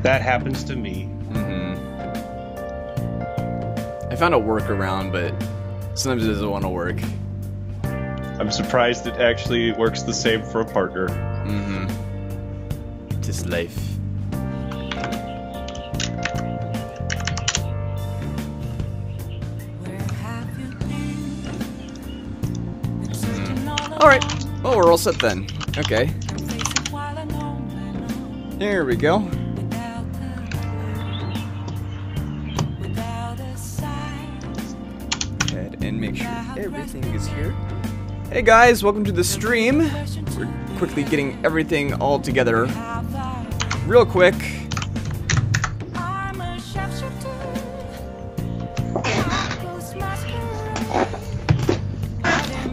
That happens to me. I found a workaround, but sometimes it doesn't want to work. I'm surprised it actually works the same for a partner. Just life. Alright, well, we're all set then. Okay. There we go. Head and make sure everything is here. Hey guys, welcome to the stream. We're quickly getting everything all together real quick.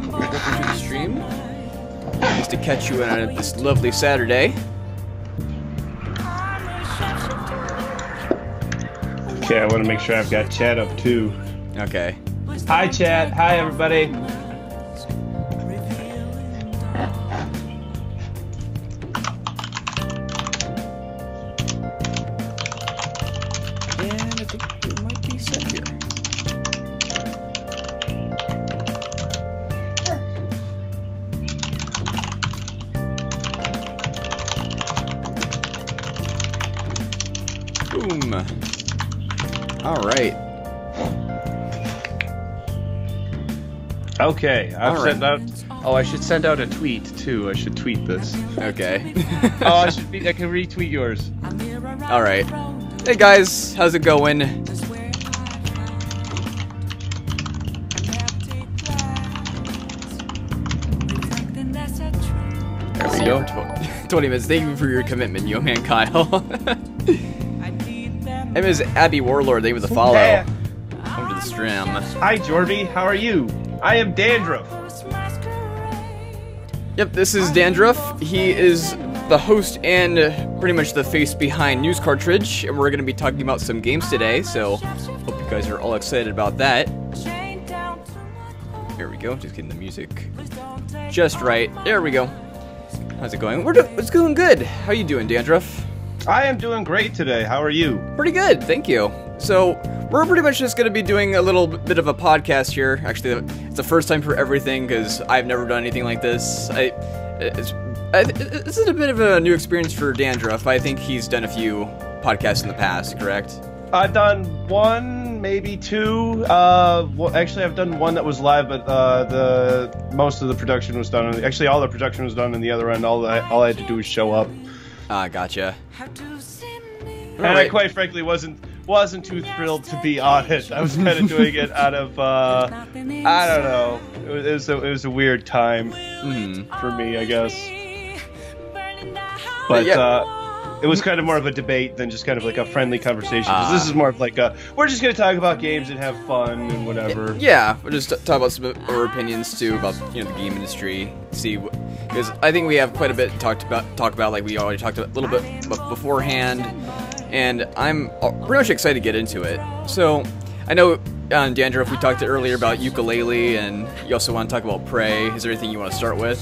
Welcome to the stream. Nice to catch you on this lovely Saturday. Okay, I want to make sure I've got chat up too. Okay. Hi chat, hi everybody. And I think it might be set here. Boom. All right. Okay, I've All right. sent out. Oh, I should send out a tweet too. I should tweet this. Okay. Oh, I can retweet yours. All right. Hey guys, how's it going? There we go. 20 minutes. Thank you for your commitment, yo man Kyle. Name is Abby Warlord. Thank you for the follow. Hey. Welcome to the stream. Hi Jorby, how are you? I am Dandruff. Yep, this is Dandruff. He is the host and pretty much the face behind News Cartridge, and we're going to be talking about some games today, so hope you guys are all excited about that. Here we go, just getting the music just right. There we go. How's it going? It's going good. How you doing, Dandruff? I am doing great today. How are you? Pretty good, thank you. So, we're pretty much just going to be doing a little bit of a podcast here. Actually, it's the first time for everything, because I've never done anything like this. This is a bit of a new experience for Dandruff. I think he's done a few podcasts in the past, correct? I've done one, maybe two. Well, actually, I've done one that was live, but most of the production was done. Actually, all the production was done on the other end. All I had to do was show up. Ah, gotcha. And I quite frankly wasn't too thrilled to be on it. I was kind of doing it out of I don't know. It was a weird time for me, I guess. But it was kind of more of a debate than just kind of like a friendly conversation. 'Cause this is more of like we're just gonna talk about games and have fun and whatever. Yeah, we'll just talk about some of our opinions too about the game industry. See, because I think we have quite a bit to talk about. Like we already talked a little bit beforehand. And I'm pretty much excited to get into it. So, I know, Dandruff, we talked earlier about Yooka-Laylee, and you also want to talk about Prey. Is there anything you want to start with?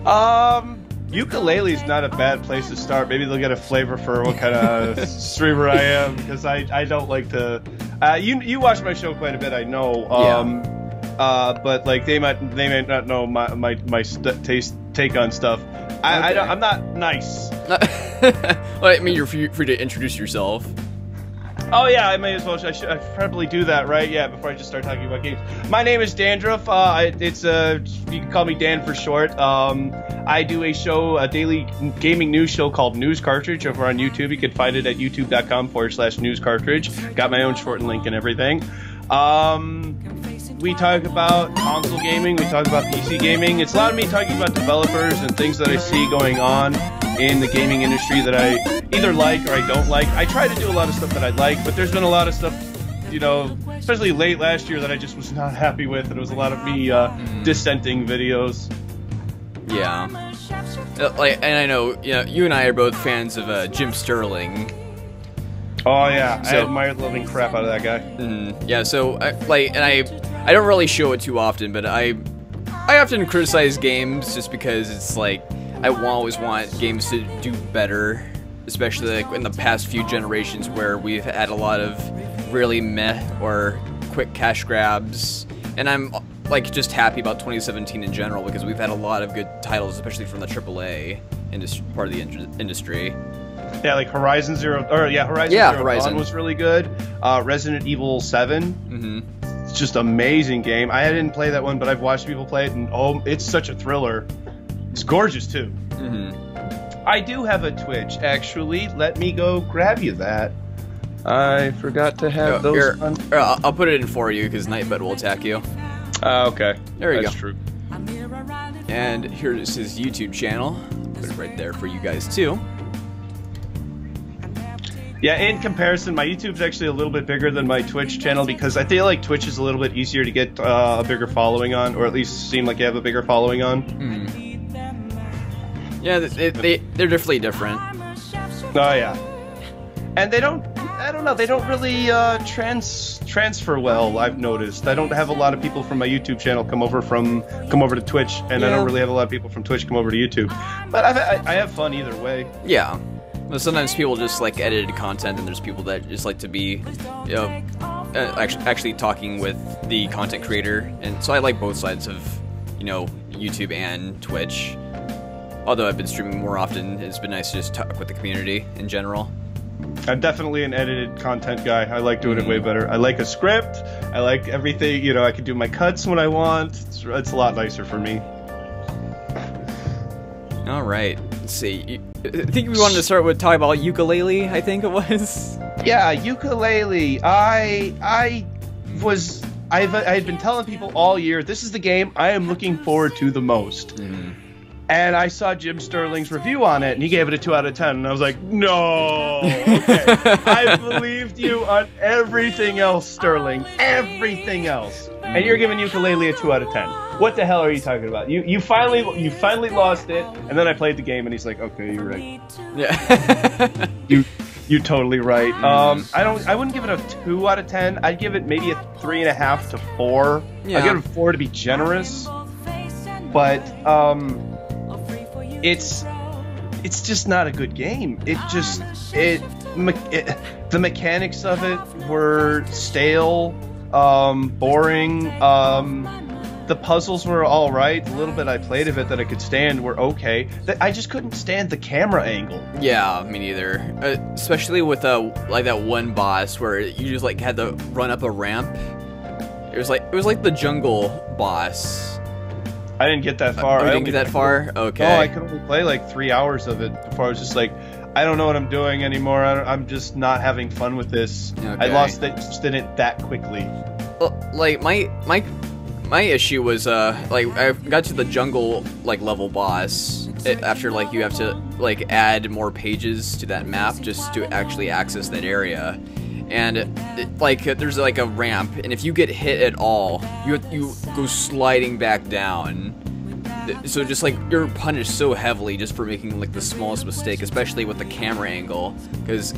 Yooka-Laylee is not a bad place to start. Maybe they'll get a flavor for what kind of streamer I am, because I don't like to. You watch my show quite a bit, I know. But like they might not know my take on stuff. I'm not nice. Well, I mean, you're free to introduce yourself. Oh yeah, I may as well. I should probably do that, right? Yeah, before I just start talking about games. My name is Dandruff. You can call me Dan for short. I do a show, a daily gaming news show called News Cartridge over on YouTube. You can find it at youtube.com/News Cartridge. Got my own shortened link and everything. We talk about console gaming. We talk about PC gaming. It's a lot of me talking about developers and things that I see going on in the gaming industry that I either like or I don't like. I try to do a lot of stuff that I like, but there's been a lot of stuff, especially late last year that I just was not happy with, and it was a lot of me dissenting videos. Yeah. And I know, you and I are both fans of Jim Sterling. Oh yeah, I admire the living crap out of that guy. Yeah, so I don't really show it too often, but I often criticize games just because it's like I always want games to do better. especially like in the past few generations where we've had a lot of really meh or quick cash grabs. And I'm like just happy about 2017 in general because we've had a lot of good titles, especially from the AAA part of the industry. Yeah, like Horizon Zero Dawn was really good. Resident Evil 7. Mm-hmm. It's just an amazing game. I didn't play that one, but I've watched people play it, and oh, it's such a thriller. It's gorgeous too. Mm-hmm. I do have a Twitch, actually. Let me go grab you that. I forgot to have those. Here, I'll put it in for you because Nightbed will attack you. Okay. There you That's go. True. And here's his YouTube channel. Put it right there for you guys too. Yeah, in comparison, my YouTube's actually a little bit bigger than my Twitch channel because I feel like Twitch is a little bit easier to get a bigger following on, or at least seem like you have a bigger following on. Yeah, they're definitely different. Oh yeah, and they don't. I don't know. They don't really transfer well. I've noticed. I don't have a lot of people from my YouTube channel come over to Twitch, and I don't really have a lot of people from Twitch come over to YouTube. But I have fun either way. Yeah. Well, sometimes people just like edited content, and there's people that just like to be, you know, actually talking with the content creator, and so I like both sides of, you know, YouTube and Twitch. Although I've been streaming more often, it's been nice to just talk with the community in general. I'm definitely an edited content guy. I like doing it way better. I like a script. I like everything. You know, I can do my cuts when I want. It's a lot nicer for me. All right. Let's see. I think we wanted to start with talking about Yooka-Laylee, I think it was. Yeah, Yooka-Laylee. I had been telling people all year, this is the game I am looking forward to the most. And I saw Jim Sterling's review on it, and he gave it a 2 out of 10. And I was like, no, okay. I believed you on everything else, Sterling. Everything else. And you're giving Yooka-Laylee a 2 out of 10. What the hell are you talking about? You finally lost it, and then I played the game, and he's like, okay, you're right. Yeah. You're totally right. I wouldn't give it a 2 out of 10. I'd give it maybe a 3.5 to 4. Yeah. I'd give it a 4 to be generous. But it's just not a good game. The mechanics of it were stale, boring. The puzzles were all right. The little bit I played of it that I could stand were okay. I just couldn't stand the camera angle. Yeah, me neither. Especially with like that one boss where you just like had to run up a ramp. It was like the jungle boss. I didn't get that far. You didn't get that far? Okay. No, I could only play like 3 hours of it before I was just like, I don't know what I'm doing anymore. I'm just not having fun with this. Okay. I lost interest in it that quickly. Well, like my issue was like I got to the jungle like level boss after like you have to like add more pages to that map just to actually access that area. And like there's like a ramp, and if you get hit at all, you go sliding back down. So just like you're punished so heavily just for making like the smallest mistake, especially with the camera angle, because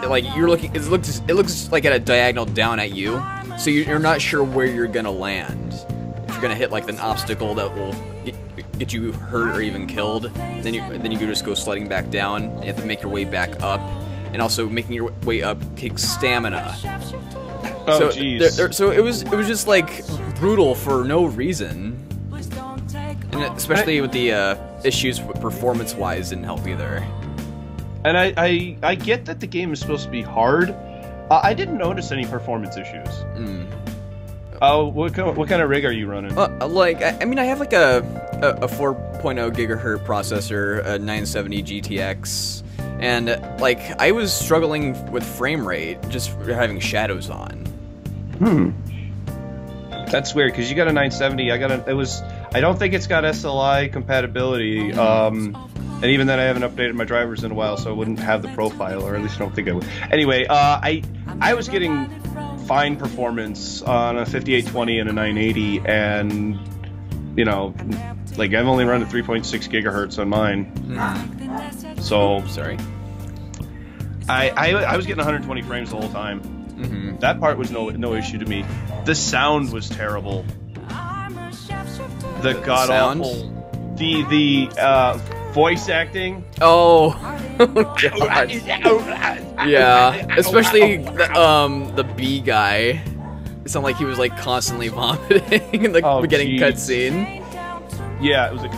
like you're looking, it looks like at a diagonal down at you, so you're not sure where you're gonna land. If you're gonna hit like an obstacle that will get you hurt or even killed, then you can just go sliding back down. And you have to make your way back up. And also making your way up takes stamina. Oh, jeez. So it was just like brutal for no reason, and especially with the issues performance-wise didn't help either. And I get that the game is supposed to be hard. I didn't notice any performance issues. What kind of rig are you running? Like I mean, I have like a 4.0 gigahertz processor, a 970 GTX. And like I was struggling with frame rate just having shadows on. That's weird because you got a 970. I don't think it's got SLI compatibility. And even then, I haven't updated my drivers in a while, so I wouldn't have the profile, or at least I don't think I would. Anyway, I was getting fine performance on a 5820 and a 980, and you know, like I've only run at 3.6 gigahertz on mine. So sorry. I was getting 120 frames the whole time. That part was no issue to me. The sound was terrible. The god awful. The voice acting. Oh, God. Yeah, especially the bee guy. It sounded like he was like constantly vomiting in the beginning cutscene. Yeah, it was like,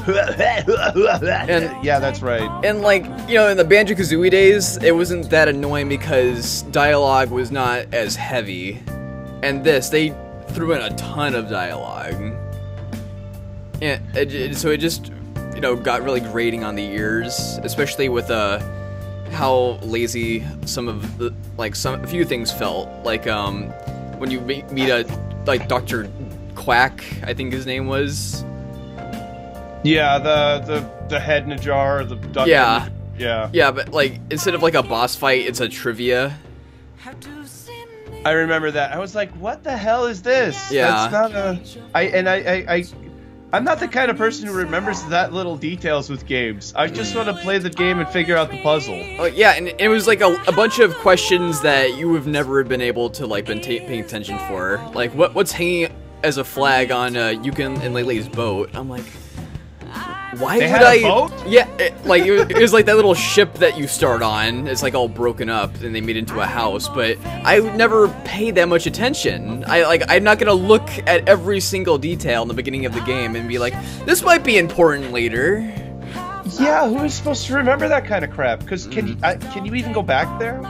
and yeah, that's right. And like, you know, in the Banjo-Kazooie days, it wasn't that annoying because dialogue was not as heavy. And this, they threw in a ton of dialogue. And so it just, you know, got really grating on the ears, especially with how lazy some of the, like, a few things felt. Like, when you meet like, Dr. Quack, I think his name was. Yeah, the head in a jar, the duck. Yeah. Yeah, but like instead of like a boss fight, it's a trivia. I remember that. I was like, "What the hell is this?" Yeah. That's not I'm not the kind of person who remembers that little details with games. I just want to play the game and figure out the puzzle. Yeah, and it was like a bunch of questions that you have never been able to like been paying attention for. Like what's hanging as a flag on Yooka-Laylee's boat? I'm like, why would I? Boat? Yeah, it was like that little ship that you start on. It's like all broken up, and they made it into a house. But I would never pay that much attention. I'm not gonna look at every single detail in the beginning of the game and be like, this might be important later. Yeah, who is supposed to remember that kind of crap? Because can you even go back there?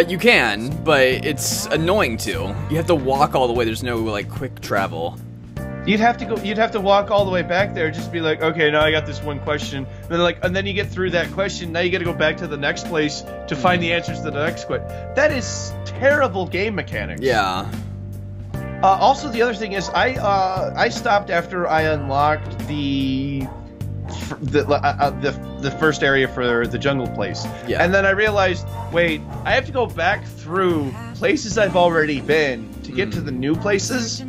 You can, but it's annoying too. You have to walk all the way. There's no like quick travel. You'd have to walk all the way back there, just be like, okay, now I got this one question, and then you get through that question. Now you got to go back to the next place to find the answers to the next question. That is terrible game mechanics. Yeah. Also, the other thing is, I stopped after I unlocked the first area for the jungle place. Yeah. And then I realized, wait, I have to go back through places I've already been to get to the new places.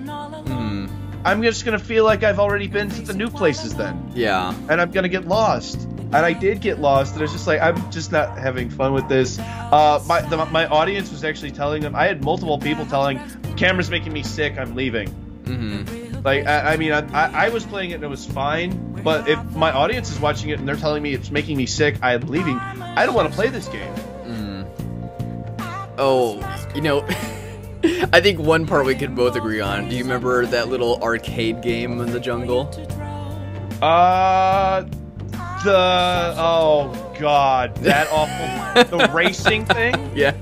I'm just gonna feel like I've already been to the new places then. Yeah. And I'm gonna get lost. And I did get lost, and I was just like, I'm just not having fun with this. My audience was actually telling them, I had multiple people telling, camera's making me sick, I'm leaving. Like, I was playing it and it was fine, but if my audience is watching it and they're telling me it's making me sick, I'm leaving, I don't want to play this game. Oh, you know... I think one part we could both agree on. Do you remember that little arcade game in the jungle? Oh god, that awful, the racing thing? Yeah.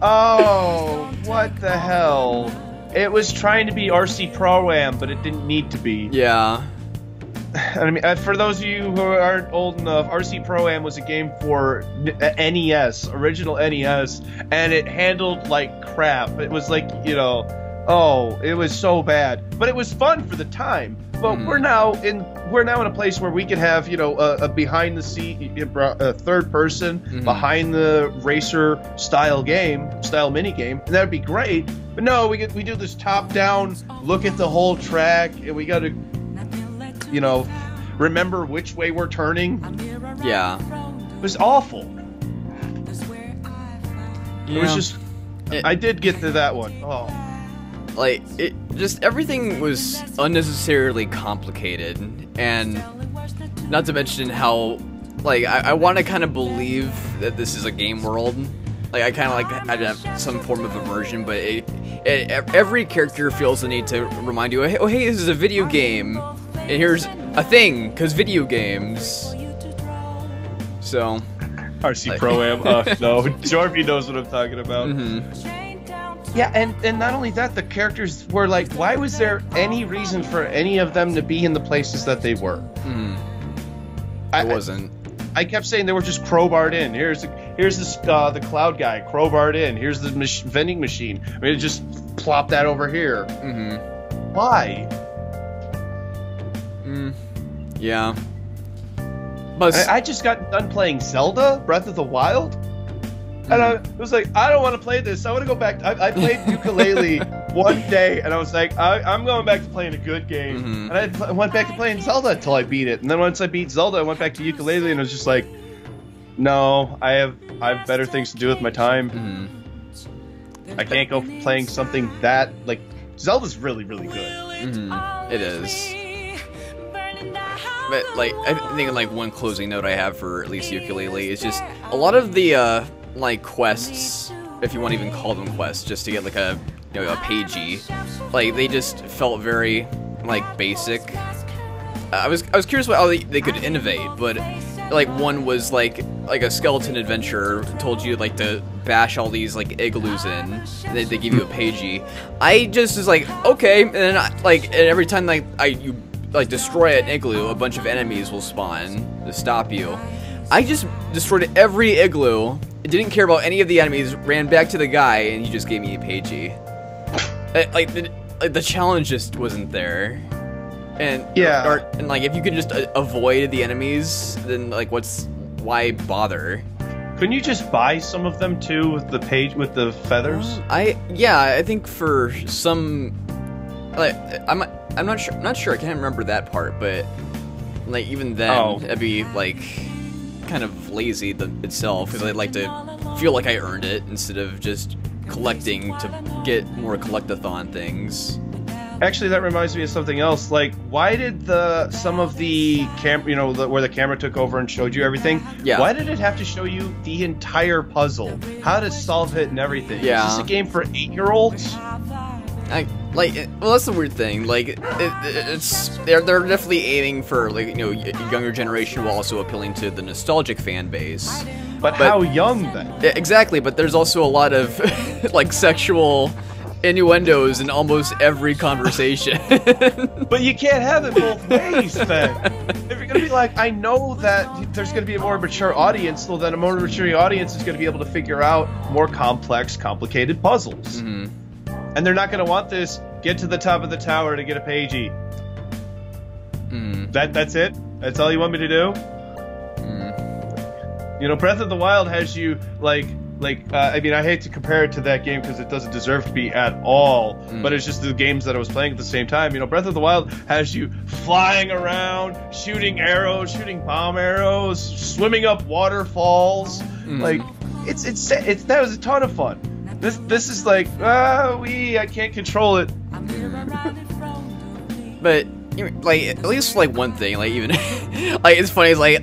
Oh, what the hell? It was trying to be RC Pro-Am, but it didn't need to be. Yeah. I mean, for those of you who aren't old enough, RC Pro-Am was a game for NES, original NES, and it handled like crap. It was like, you know, it was so bad, but it was fun for the time. But we're now in a place where we could have, you know, a behind the seat, a third person behind the racer style mini game, and that would be great. But no, we do this top down look at the whole track, and we got to, you know, remember which way we're turning. Yeah. It was awful. Yeah. It was just... I did get to that one. Oh. Like, it just... Everything was unnecessarily complicated. And not to mention how... Like, I want to kind of believe that this is a game world. Like, I kind of like I'd have some form of immersion, but every character feels the need to remind you, oh, hey, this is a video game. And here's a thing, because video games. So... RC Pro-Am, no. Jorby knows what I'm talking about. Yeah, and not only that, the characters were like, why was there any reason for any of them to be in the places that they were? I wasn't. I kept saying they were just crowbarred in. Here's this the cloud guy crowbarred in. Here's the vending machine. I mean, just plop that over here. Why? Yeah. I just got done playing Zelda, Breath of the Wild, and I was like, I don't want to play this. I want to go back. I played Yooka-Laylee one day, and I was like, I'm going back to playing a good game. And I went back to playing Zelda until I beat it. And then once I beat Zelda, I went back to Yooka-Laylee, and I was just like, no, I have better things to do with my time. I can't go playing something that, like, Zelda's really, really good. It is. but like I think like one closing note I have for at least Yooka-Laylee is just a lot of the like quests, if you want to even call them quests, just to get like a a pagey, like they just felt very like basic. I was curious how they could innovate, but like one was like a skeleton adventure told you like to bash all these like igloos in, and they give you a pagey. I just was like, okay, and then and every time you destroy an igloo, a bunch of enemies will spawn to stop you. I just destroyed every igloo, didn't care about any of the enemies, ran back to the guy, and he just gave me a pagey. The challenge just wasn't there. And yeah, and like if you could just avoid the enemies, then like why bother? Couldn't you just buy some of them too with the feathers? I think for some, like I'm not sure. I can't remember that part, but like even then, it'd be like kind of lazy itself, because I'd like to feel like I earned it instead of just collecting to get more collectathon things. Actually, that reminds me of something else. Like, why did some of the where the camera took over and showed you everything? Yeah. Why did it have to show you the entire puzzle, how to solve it and everything? Yeah. Is this a game for 8-year-olds? Well, that's the weird thing. Like, they're definitely aiming for like younger generation while also appealing to the nostalgic fan base. But how young then? Exactly. But there's also a lot of like sexual innuendos in almost every conversation. But you can't have it both ways then. If you're gonna be like, I know that there's gonna be a more mature audience, so then a more mature audience is gonna be able to figure out more complex, complicated puzzles. Mm-hmm. And they're not gonna want this, get to the top of the tower to get a pagey. Mm. That's it? That's all you want me to do? Mm. Breath of the Wild has you I mean, I hate to compare it to that game because it doesn't deserve to be at all, but it's just the games that I was playing at the same time. Breath of the Wild has you flying around, shooting arrows, shooting bomb arrows, swimming up waterfalls. Like, that was a ton of fun. This is like, I can't control it. But like at least like one thing, like even like it's funny, is like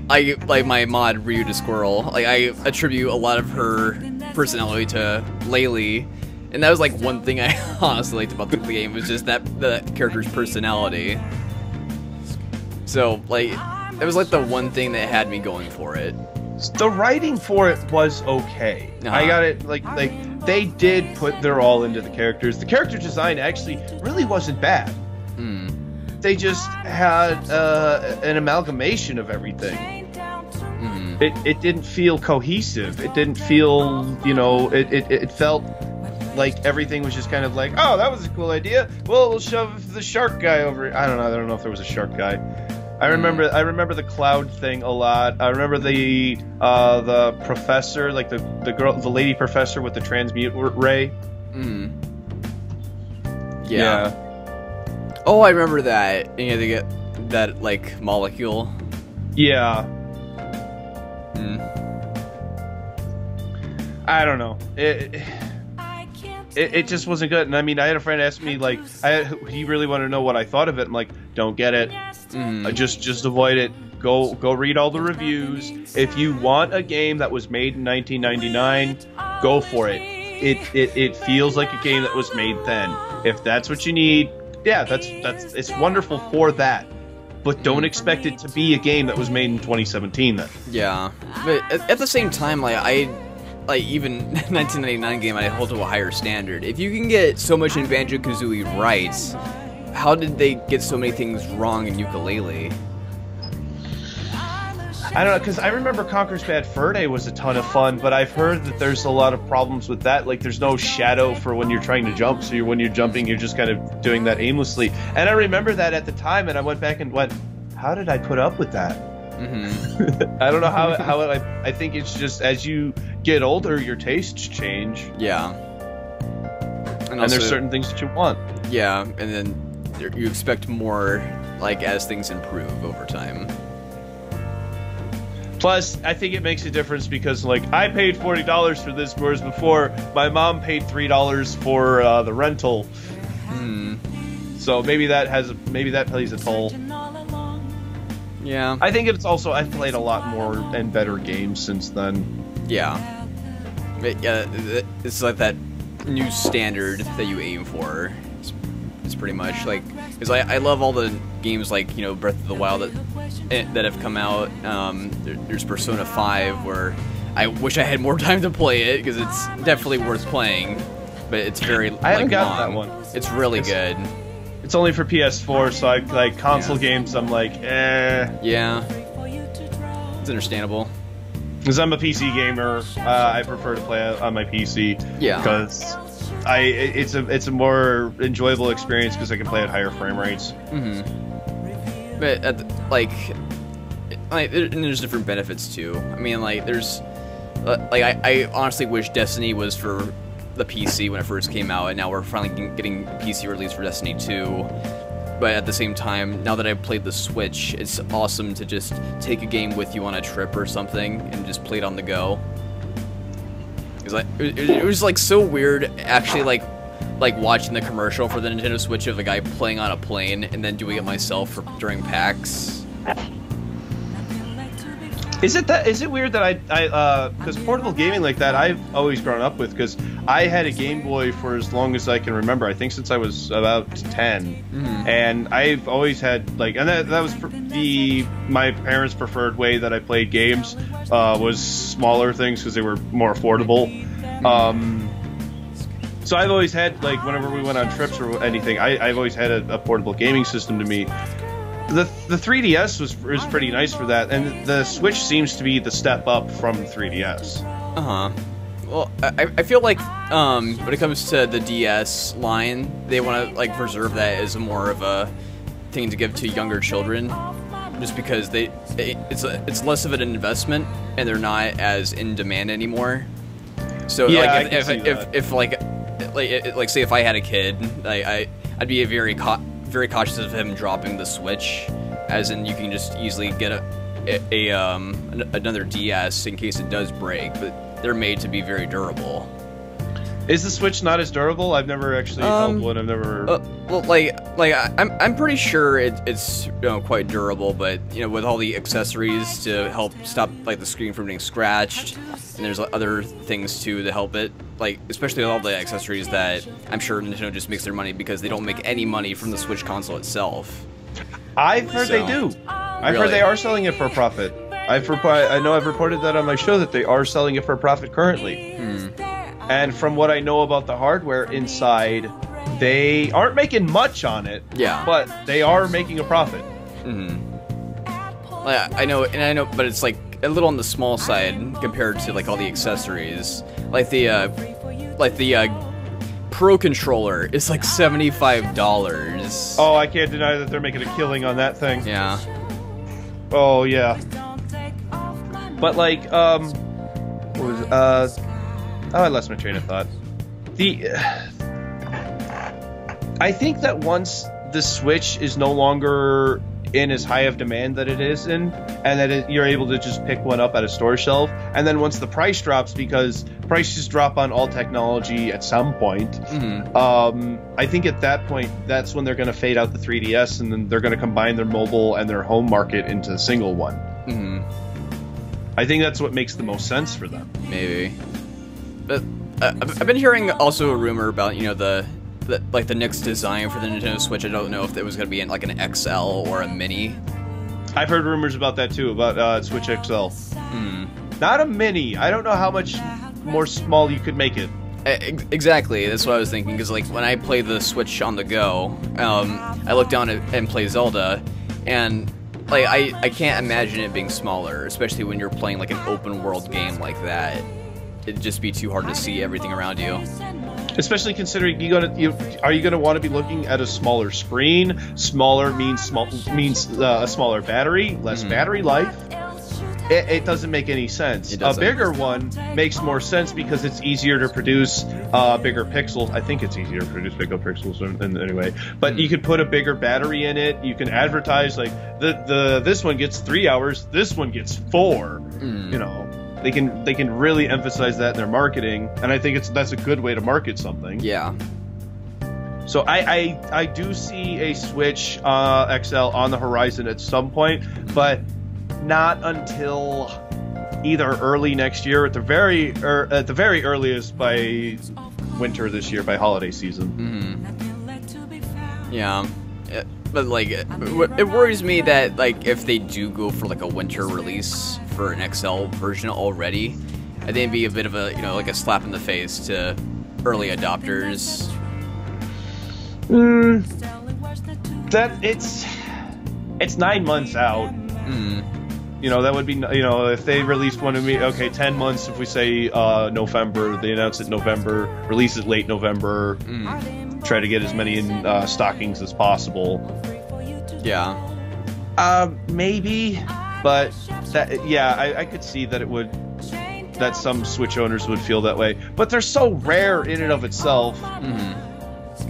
my mod Ryu the Squirrel, like I attribute a lot of her personality to Laylee, and that was like one thing I honestly liked about the game, was just that character's personality. So like it was like the one thing that had me going for it. The writing for it was okay. I got it. Like they did put their all into the characters. The character design actually really wasn't bad. They just had an amalgamation of everything. It didn't feel cohesive. It didn't feel, it felt like everything was just kind of like, oh, that was a cool idea. Well, we'll shove the shark guy over. I don't know if there was a shark guy. I remember the cloud thing a lot. I remember the professor, like the lady professor with the transmute ray. Yeah. Oh, I remember that. You had to get that like molecule. Yeah. I don't know. It just wasn't good. And I mean, I had a friend ask me like, he really wanted to know what I thought of it. I'm like, don't get it. Just avoid it. Go read all the reviews. If you want a game that was made in 1999, go for it. It feels like a game that was made then. If that's what you need, yeah, it's wonderful for that. But don't expect it to be a game that was made in 2017 then. Yeah, but at the same time, even 1999 game, I hold to a higher standard. If you can get so much in Banjo-Kazooie right, how did they get so many things wrong in Yooka-Laylee? I don't know, because I remember Conker's Bad Fur Day was a ton of fun, but I've heard that there's a lot of problems with that. Like, there's no shadow for when you're trying to jump, so when you're jumping, you're just kind of doing that aimlessly. And I remember that at the time, and I went back and went, how did I put up with that? I don't know how I think it's just as you get older, your tastes change. Yeah. And also, there's certain things that you want. Yeah, and then you expect more, like, as things improve over time. Plus, I think it makes a difference because, like, I paid $40 for this, whereas before, my mom paid $3 for the rental. So maybe that plays a toll. Yeah. I think it's also I've played a lot more and better games since then. Yeah. It's like that new standard that you aim for. It's pretty much like, because I love all the games like, you know, Breath of the Wild that have come out. There's Persona 5 where I wish I had more time to play it because it's definitely worth playing, but it's very I haven't gotten long. that one. It's really good. It's only for PS4, so I like console games. I'm like, eh. Yeah. It's understandable. Because I'm a PC gamer, I prefer to play on my PC. Yeah. Because it's a more enjoyable experience because I can play at higher frame rates. Mm-hmm. But there's different benefits too. I mean, like there's I honestly wish Destiny was for the PC when it first came out, and now we're finally getting a PC release for Destiny 2. But at the same time, now that I've played the Switch, it's awesome to just take a game with you on a trip or something and just play it on the go. It was like so weird, actually, like watching the commercial for the Nintendo Switch of a guy playing on a plane and then doing it myself during PAX. Is it weird that I because portable gaming like that I've always grown up with, because I had a Game Boy for as long as I can remember. I think since I was about 10, and I've always had like, and that was my parents' preferred way that I played games was smaller things because they were more affordable. So I've always had, like, whenever we went on trips or anything, I've always had a portable gaming system to me. The 3DS was pretty nice for that, and the Switch seems to be the step up from 3DS. Well, I feel like when it comes to the DS line, they want to like preserve that as more of a thing to give to younger children, just because it's less of an investment and they're not as in demand anymore. So yeah, like if say if I had a kid, I'd be very cautious of him dropping the Switch, as in you can just easily get another DS in case it does break, but they're made to be very durable. Is the Switch not as durable? I've never actually held one. I've never. Well, I'm pretty sure it's quite durable, but with all the accessories to help stop like the screen from being scratched, and there's other things too to help it. Like especially with all the accessories that I'm sure Nintendo just makes their money because they don't make any money from the Switch console itself. I've heard they do. I've heard they are selling it for a profit. I know I've reported that on my show that they are selling it for a profit currently. And from what I know about the hardware inside, they aren't making much on it. Yeah. But they are making a profit. I know, but it's like a little on the small side compared to like all the accessories. Like the Pro controller is like $75. Oh, I can't deny that they're making a killing on that thing. Yeah. Oh yeah. But like, oh, I lost my train of thought. I think that once the Switch is no longer in as high of demand that it is in, and that you're able to just pick one up at a store shelf, and then once the price drops, because prices drop on all technology at some point, I think at that point, that's when they're going to fade out the 3DS, and then they're going to combine their mobile and their home market into a single one. I think that's what makes the most sense for them. Maybe. But I've been hearing also a rumor about the next design for the Nintendo Switch. I don't know if it was going to be in like an XL or a Mini. I've heard rumors about that too, about Switch XL. Not a Mini. I don't know how much more small you could make it. Exactly, that's what I was thinking. Because like when I play the Switch on the go, I look down and play Zelda, and like I can't imagine it being smaller, especially when you're playing like an open world game like that. It'd just be too hard to see everything around you. Especially considering are you gonna want to be looking at a smaller screen? Smaller means a smaller battery, less battery life. It doesn't make any sense. A bigger one makes more sense because it's easier to produce bigger pixels. I think it's easier to produce bigger pixels anyway. But you could put a bigger battery in it. You can advertise like this one gets 3 hours, this one gets 4. They can really emphasize that in their marketing, and I think that's a good way to market something. Yeah. So I do see a Switch XL on the horizon at some point, but not until either early next year at the very earliest by winter this year, by holiday season. Yeah. But like, it worries me that like if they do go for like a winter release for an XL version already, I think it'd be a bit of a like a slap in the face to early adopters. That it's 9 months out. That would be if they released one of me. Okay, 10 months. If we say November, they announce it November, release it late November. Try to get as many in stockings as possible. Yeah. Maybe, but I could see that it would. That some Switch owners would feel that way, but they're so rare in and of itself.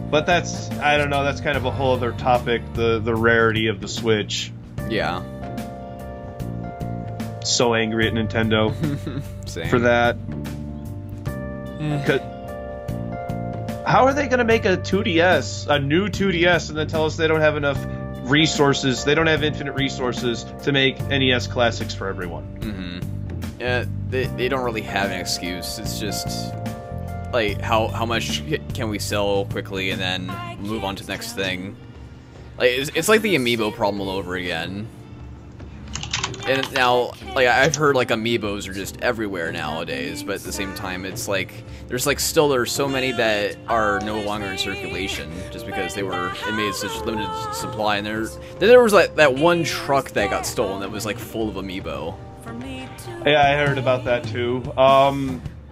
But I don't know. That's kind of a whole other topic. The rarity of the Switch. Yeah. So angry at Nintendo for that. How are they going to make a 2DS, a new 2DS, and then tell us they don't have enough resources? They don't have infinite resources to make NES classics for everyone. Yeah, they don't really have an excuse. It's just like how much can we sell quickly and then move on to the next thing. Like it's like the amiibo problem all over again. And now, like, I've heard, like, amiibos are just everywhere nowadays, but at the same time, it's like, there's so many that are no longer in circulation, just because it made such limited supply, and then there was, like, that one truck that got stolen that was, like, full of amiibo. Yeah, I heard about that, too.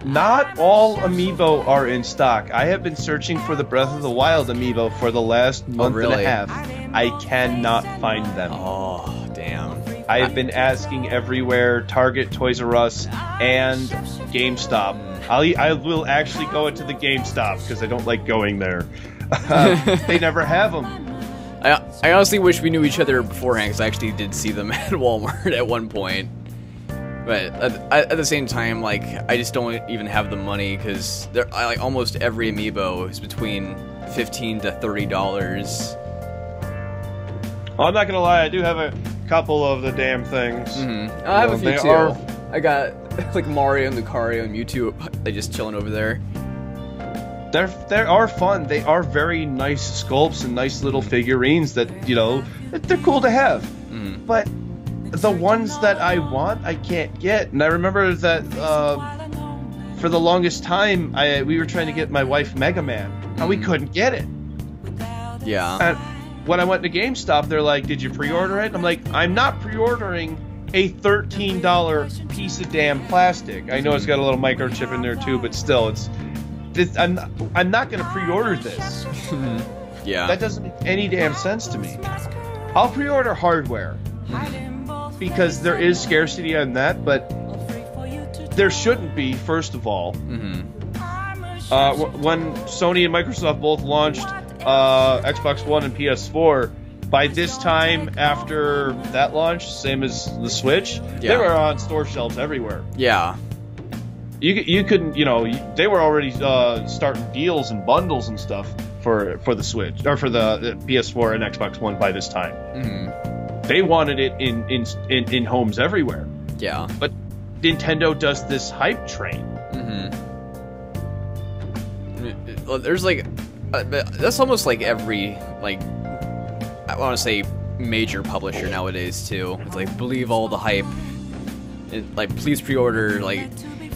Not all amiibo are in stock. I have been searching for the Breath of the Wild amiibo for the last month and a half. I cannot find them. Oh, damn. I've been asking everywhere, Target, Toys R Us, and GameStop. I will actually go into the GameStop because I don't like going there. They never have them. I honestly wish we knew each other beforehand because I actually did see them at Walmart at one point. But at the same time, like, I just don't even have the money because like almost every amiibo is between $15 to $30. Well, I'm not gonna lie, I do have a couple of the damn things. I have a few too. I got like Mario and Lucario and Mewtwo. They just chilling over there. They are fun. They are very nice sculpts and nice little figurines that they're cool to have. But the ones that I want, I can't get. And I remember that for the longest time, we were trying to get my wife Mega Man, and we couldn't get it. Yeah. And when I went to GameStop, they're like, "Did you pre-order it?" I'm like, "I'm not pre-ordering a $13 piece of damn plastic. I know it's got a little microchip in there too, but still, I'm not going to pre-order this." Yeah. That doesn't make any damn sense to me. I'll pre-order hardware because there is scarcity on that, but there shouldn't be. First of all, when Sony and Microsoft both launched Xbox One and PS4, by this time after that launch, same as the Switch, they were on store shelves everywhere. Yeah. You couldn't, they were already starting deals and bundles and stuff for the Switch, or for the PS4 and Xbox One by this time. They wanted it in homes everywhere. Yeah. But Nintendo does this hype train. There's like, that's almost like every, like, I want to say major publisher nowadays too. It's like, believe all the hype, like, please pre-order, like,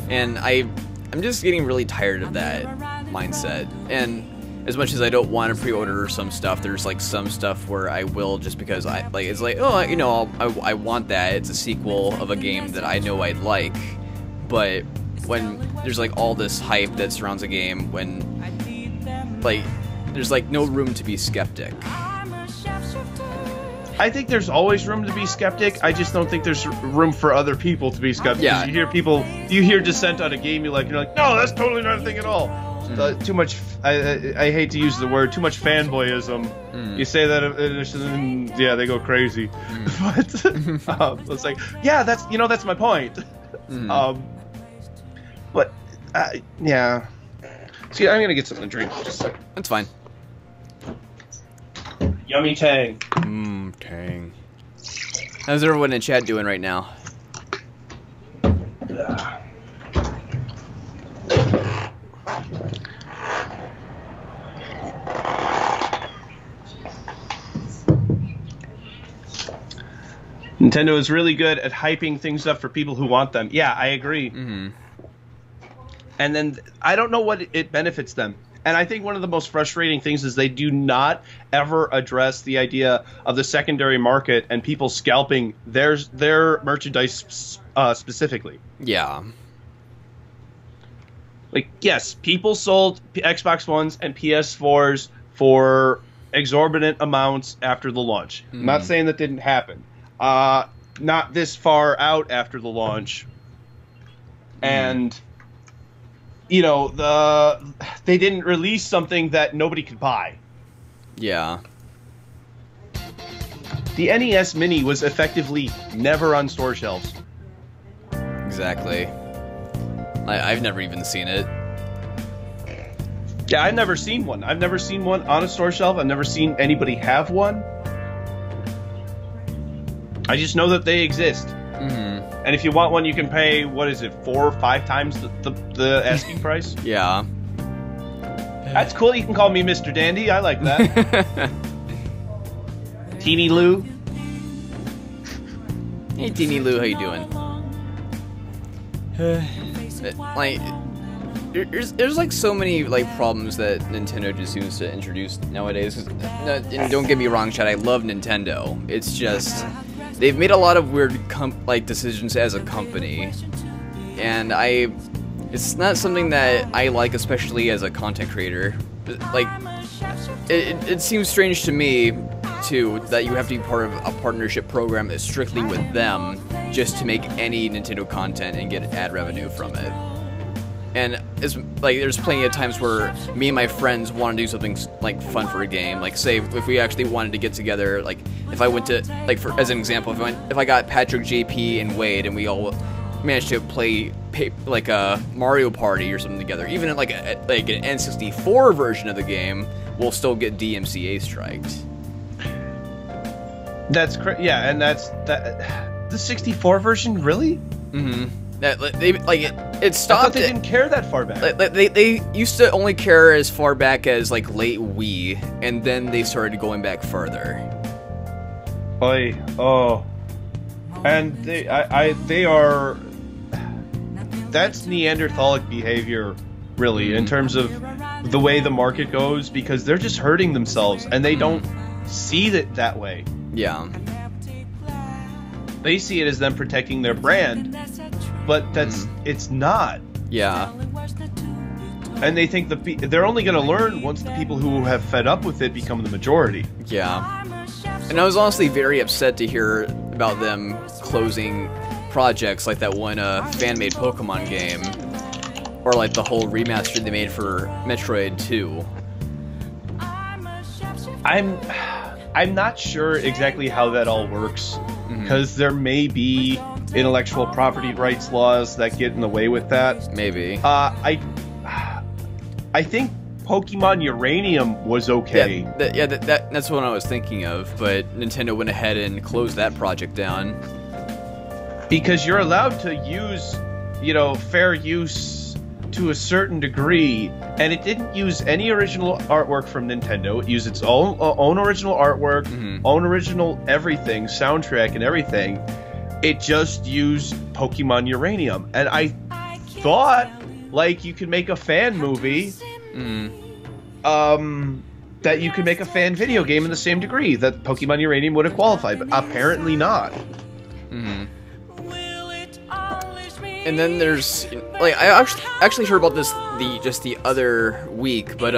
and I'm just getting really tired of that mindset. And as much as I don't want to pre-order some stuff, there's like some stuff where I will, just because it's like, oh, I want that. It's a sequel of a game that I know I'd like. But when there's like all this hype that surrounds a game, when like there's like no room to be skeptic. I think there's always room to be skeptic. I just don't think there's room for other people to be skeptic. Yeah. You hear dissent on a game, you're like, no, that's totally not a thing at all. Too much. I hate to use the word. Too much fanboyism. You say that, and yeah, they go crazy. But it's like, yeah, that's my point. But yeah. See, I'm gonna get something to drink. Just a second. That's fine. Yummy tang. Mmm, tang. How's everyone in chat doing right now? Nintendo is really good at hyping things up for people who want them. Yeah, I agree. Mm-hmm. And then I don't know what it benefits them. And I think one of the most frustrating things is they do not ever address the idea of the secondary market and people scalping their merchandise specifically. Yeah. Like, yes, people sold Xbox Ones and PS4s for exorbitant amounts after the launch. I'm not saying that didn't happen. Not this far out after the launch. And, you know, they didn't release something that nobody could buy. Yeah. The NES Mini was effectively never on store shelves. Exactly. I've never even seen it. Yeah, I've never seen one. I've never seen one on a store shelf. I've never seen anybody have one. I just know that they exist. Mm-hmm. And if you want one, you can pay, what is it, 4 or 5 times the asking price? Yeah. That's cool. You can call me Mr. Dandy. I like that. Teeny Lou. Hey, Teeny Lou, how you doing? Like, there's like so many like problems that Nintendo just seems to introduce nowadays. And don't get me wrong, Chad, I love Nintendo. It's just they've made a lot of weird decisions as a company, and it's not something that I like, especially as a content creator. Like, it seems strange to me too that you have to be part of a partnership program that's strictly with them just to make any Nintendo content and get ad revenue from it. And it's like there's plenty of times where me and my friends want to do something like fun for a game. Like, say if we actually wanted to get together, like if I went to, like, for as an example, if I got Patrick, JP, and Wade, and we all managed to play like a Mario Party or something together, even in like an N64 version of the game, we'll still get DMCA striked. That's yeah, and that's the 64 version, really? Mm-hmm. It stopped. I thought they didn't care that far back. They used to only care as far back as like late Wii, and then they started going back further. And they are. That's Neanderthalic behavior, really, in terms of the way the market goes, because they're just hurting themselves, and they don't see it that way. Yeah. They see it as them protecting their brand, but it's not. Yeah. And they think they're only going to learn once the people who have fed up with it become the majority. Yeah. And I was honestly very upset to hear about them closing projects like that one fan-made Pokemon game, or like the whole remaster they made for Metroid 2. I'm not sure exactly how that all works, because there may be intellectual property rights laws that get in the way with that. Maybe. I think Pokemon Uranium was okay. That's what I was thinking of, but Nintendo went ahead and closed that project down. Because you're allowed to use, fair use to a certain degree, and it didn't use any original artwork from Nintendo. It used its own original artwork, own original everything, soundtrack and everything. It just used Pokemon Uranium, and I thought, like, you could make a fan movie, that you could make a fan video game in the same degree that Pokemon Uranium would have qualified, but apparently not. And then there's, like, I actually heard about this just the other week, but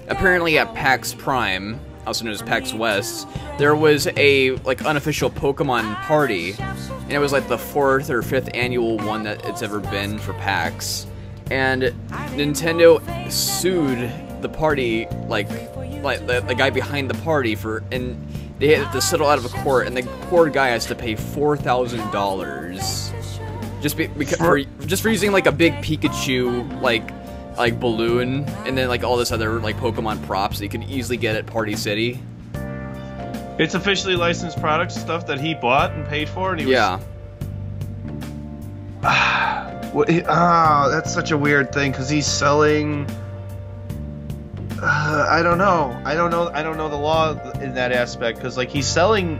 apparently at PAX Prime, also known as PAX West, there was a unofficial Pokemon party, and it was like the 4th or 5th annual one that it's ever been for PAX, and Nintendo sued the party, like the guy behind the party and they had to settle out of a court, and the poor guy has to pay $4,000. Just for using like a big Pikachu like balloon, and then like all this other like Pokemon props that you can easily get at Party City. It's officially licensed products, stuff that he bought and paid for, and he was... that's such a weird thing, because he's selling... I don't know the law in that aspect, because like he's selling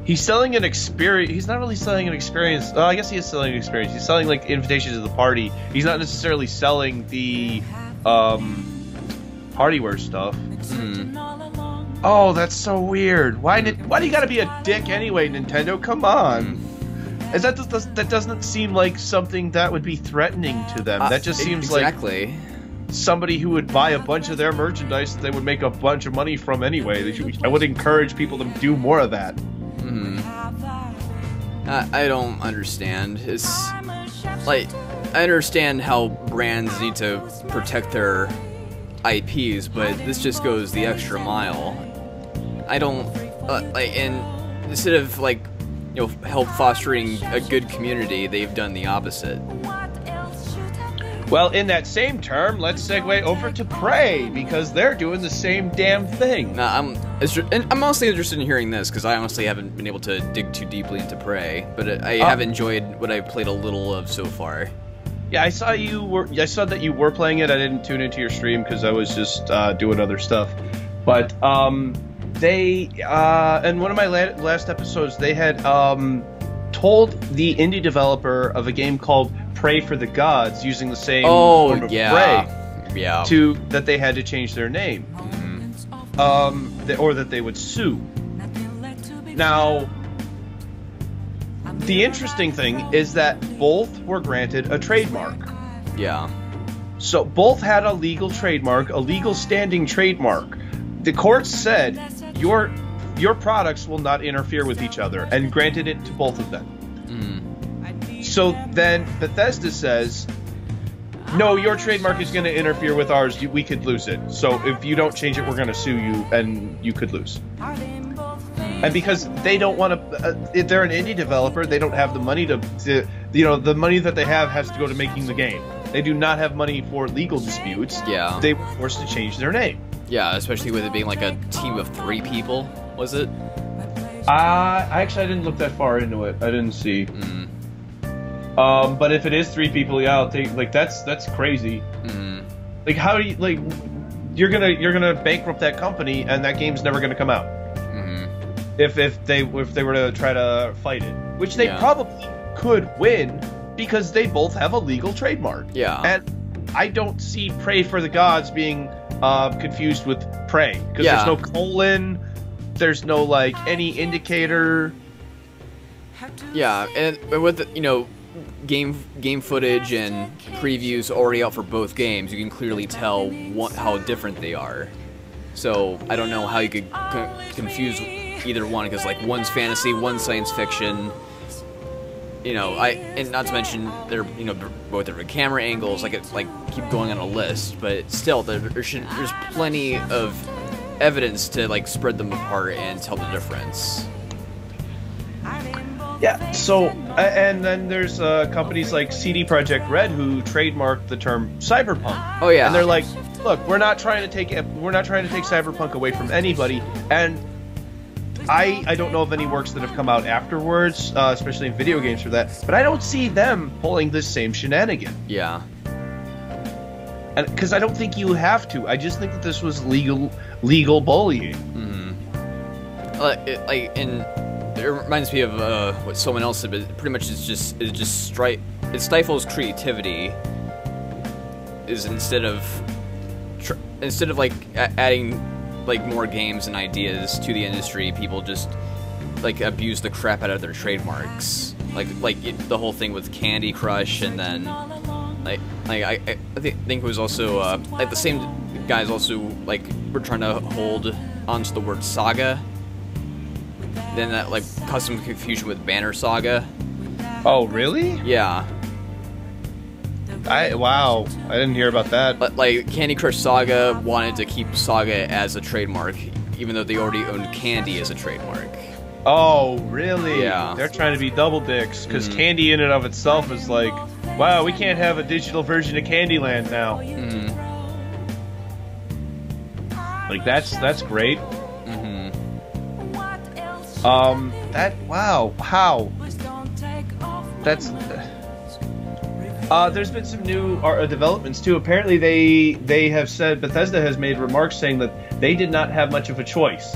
an experience. He's not really selling an experience. I guess he is selling an experience. He's selling like invitations to the party. He's not necessarily selling the partyware stuff. Oh, that's so weird. Why do you gotta be a dick anyway, Nintendo? Come on. That doesn't seem like something that would be threatening to them. That just seems like somebody who would buy a bunch of their merchandise that they would make a bunch of money from anyway. I would encourage people to do more of that. I don't understand. It's like, I understand how brands need to protect their IPs, but this just goes the extra mile. I don't and instead of like, you know, help fostering a good community, they've done the opposite. Well, in that same term, let's segue over to Prey, because they're doing the same damn thing. I'm mostly interested in hearing this, because I honestly haven't been able to dig too deeply into Prey, but I have enjoyed what I've played a little of so far. Yeah, I saw that you were playing it. I didn't tune into your stream because I was just doing other stuff. But they in one of my last episodes, they had told the indie developer of a game called Pray for the Gods, using the same form of Prey, that they had to change their name, or that they would sue. Now, the interesting thing is that both were granted a trademark. Yeah. So both had a legal trademark, a legal standing trademark. The court said your products will not interfere with each other, and granted it to both of them. So then Bethesda says, no, your trademark is going to interfere with ours. We could lose it. So if you don't change it, we're going to sue you, and you could lose. And because they don't want to, if they're an indie developer, they don't have the money to, the money that they have has to go to making the game. They do not have money for legal disputes. Yeah. They were forced to change their name. Yeah, especially with it being like a team of 3 people, was it? I didn't look that far into it. I didn't see. But if it is 3 people, yeah, I'll take, like, that's crazy. Like, how do you, like, you're gonna bankrupt that company, and that game's never gonna come out. If they were to try to fight it, which they probably could win, because they both have a legal trademark. Yeah. And I don't see Pray for the Gods being confused with Prey, because there's no colon, there's no like any indicator. Yeah, and with the, game footage and previews already out for both games, you can clearly tell how different they are. So I don't know how you could confuse either one, because like one's fantasy, one's science fiction. And not to mention they're both different camera angles. Like it's like keep going on a list, but still there's plenty of evidence to like spread them apart and tell the difference. Yeah, so, and then there's companies like CD Projekt Red who trademarked the term cyberpunk. Oh yeah. And they're like, look, we're not trying to take cyberpunk away from anybody. And I don't know of any works that have come out afterwards, especially in video games for that, but I don't see them pulling this same shenanigan. Yeah. And because I don't think you have to. I just think that this was legal bullying. It reminds me of what someone else said, but pretty much it stifles creativity. Is instead of like adding like more games and ideas to the industry, people just like abuse the crap out of their trademarks. The whole thing with Candy Crush, and then I think it was also like the same guys also like were trying to hold onto the word saga. Then that like caused some confusion with Banner Saga. Oh really? Yeah. Wow, I didn't hear about that. But like Candy Crush Saga wanted to keep Saga as a trademark, even though they already owned Candy as a trademark. Oh really? Yeah. They're trying to be double dicks, because Candy in and of itself is like, wow, we can't have a digital version of Candyland now. Like that's great. Wow, how? That's. There's been some new developments too. Apparently, they have said Bethesda has made remarks saying that they did not have much of a choice